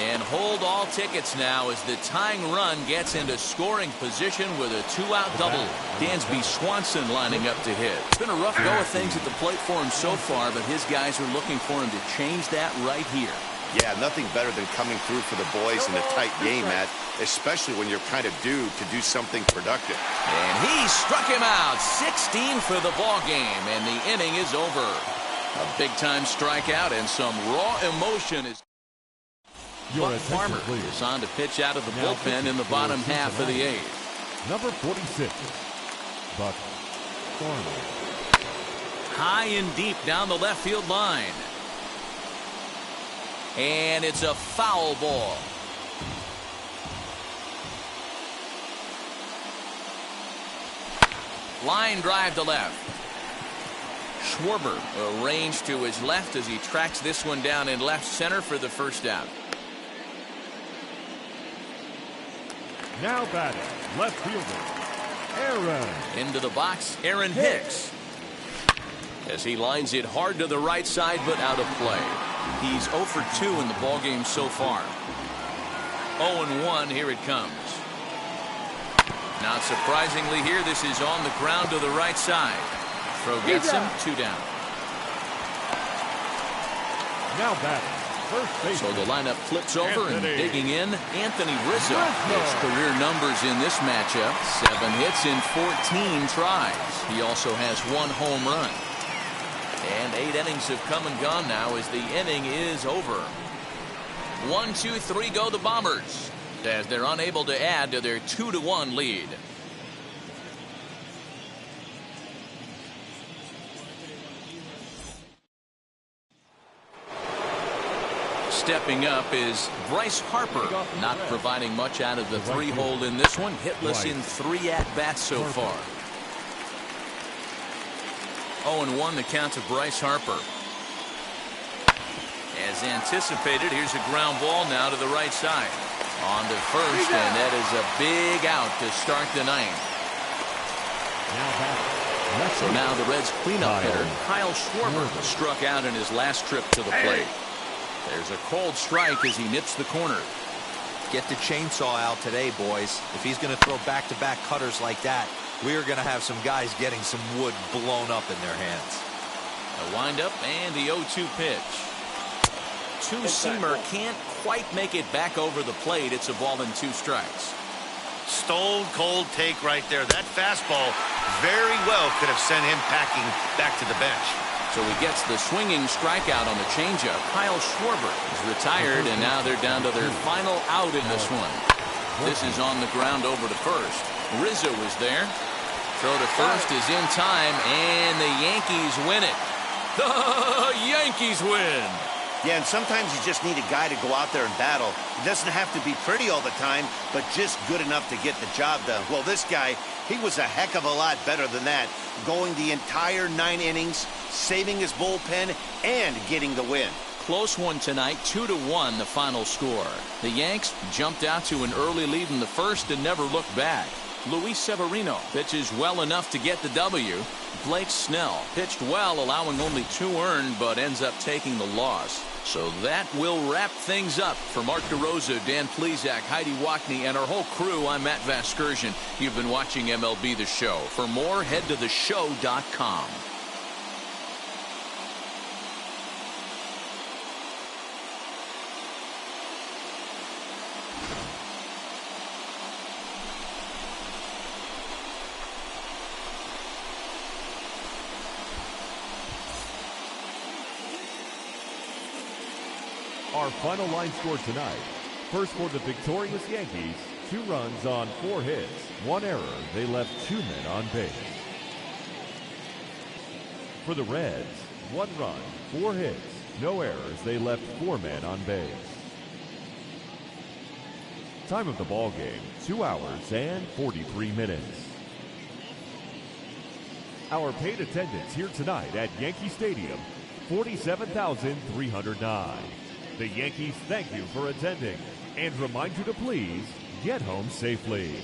And hold all tickets now as the tying run gets into scoring position with a 2-out double. Dansby Swanson lining up to hit. It's been a rough go of things at the plate for him so far, but his guys are looking for him to change that right here. Yeah, nothing better than coming through for the boys in a tight game, Matt, especially when you're kind of due to do something productive. And he struck him out. 16 for the ball game, and the inning is over. A big-time strikeout and some raw emotion is... Buck Farmer is on to pitch out of the bullpen in the bottom half of the 8th. Number 46, Buck Farmer. High and deep down the left field line. And it's a foul ball. Line drive to left. Schwarber arranged to his left as he tracks this one down in left center for the first out. Now batting, left fielder, Aaron. Into the box, Aaron Hicks. As he lines it hard to the right side, but out of play. He's 0 for 2 in the ballgame so far. 0-1, here it comes. Not surprisingly here, this is on the ground to the right side. Throw gets him, 2 down. Now batting, first base. So the lineup flips over and digging in, Anthony Rizzo. His career numbers in this matchup, 7 hits in 14 tries. He also has 1 home run. And 8 innings have come and gone now as the inning is over. 1, 2, 3 go the Bombers as they're unable to add to their 2-1 lead. Stepping up is Bryce Harper, not providing much out of the 3-hole in this one. Hitless in 3 at-bats so far. 0-1 the count to Bryce Harper. As anticipated, here's a ground ball now to the right side. On to first, and that is a big out to start the ninth. So now the Reds' cleanup hitter, Kyle Schwarber, struck out in his last trip to the plate. There's a cold strike as he nips the corner. Get the chainsaw out today, boys. If he's going to throw back-to-back cutters like that, we are going to have some guys getting some wood blown up in their hands. A windup and the 0-2 pitch. Two-seamer can't quite make it back over the plate. It's a ball and 2 strikes. Stone cold take right there. That fastball very well could have sent him packing back to the bench. So he gets the swinging strikeout on the changeup. Kyle Schwarber is retired, and now they're down to their final out in this one. This is on the ground over to first. Rizzo is there. Throw to first is in time, and the Yankees win it. The Yankees win. Yeah, and sometimes you just need a guy to go out there and battle. It doesn't have to be pretty all the time, but just good enough to get the job done. Well, this guy, he was a heck of a lot better than that, going the entire 9 innings, saving his bullpen, and getting the win. Close one tonight, 2-1 the final score. The Yanks jumped out to an early lead in the first and never looked back. Luis Severino pitches well enough to get the W. Blake Snell pitched well, allowing only 2 earned, but ends up taking the loss. So that will wrap things up. For Mark DeRosa, Dan Plesac, Heidi Wackney, and our whole crew, I'm Matt Vasgersian. You've been watching MLB The Show. For more, head to theshow.com. Our final line score tonight. First for the victorious Yankees, 2 runs on 4 hits, 1 error. They left 2 men on base. For the Reds, 1 run, 4 hits, no errors. They left 4 men on base. Time of the ball game, 2 hours and 43 minutes. Our paid attendance here tonight at Yankee Stadium, 47,309. The Yankees thank you for attending and remind you to please get home safely.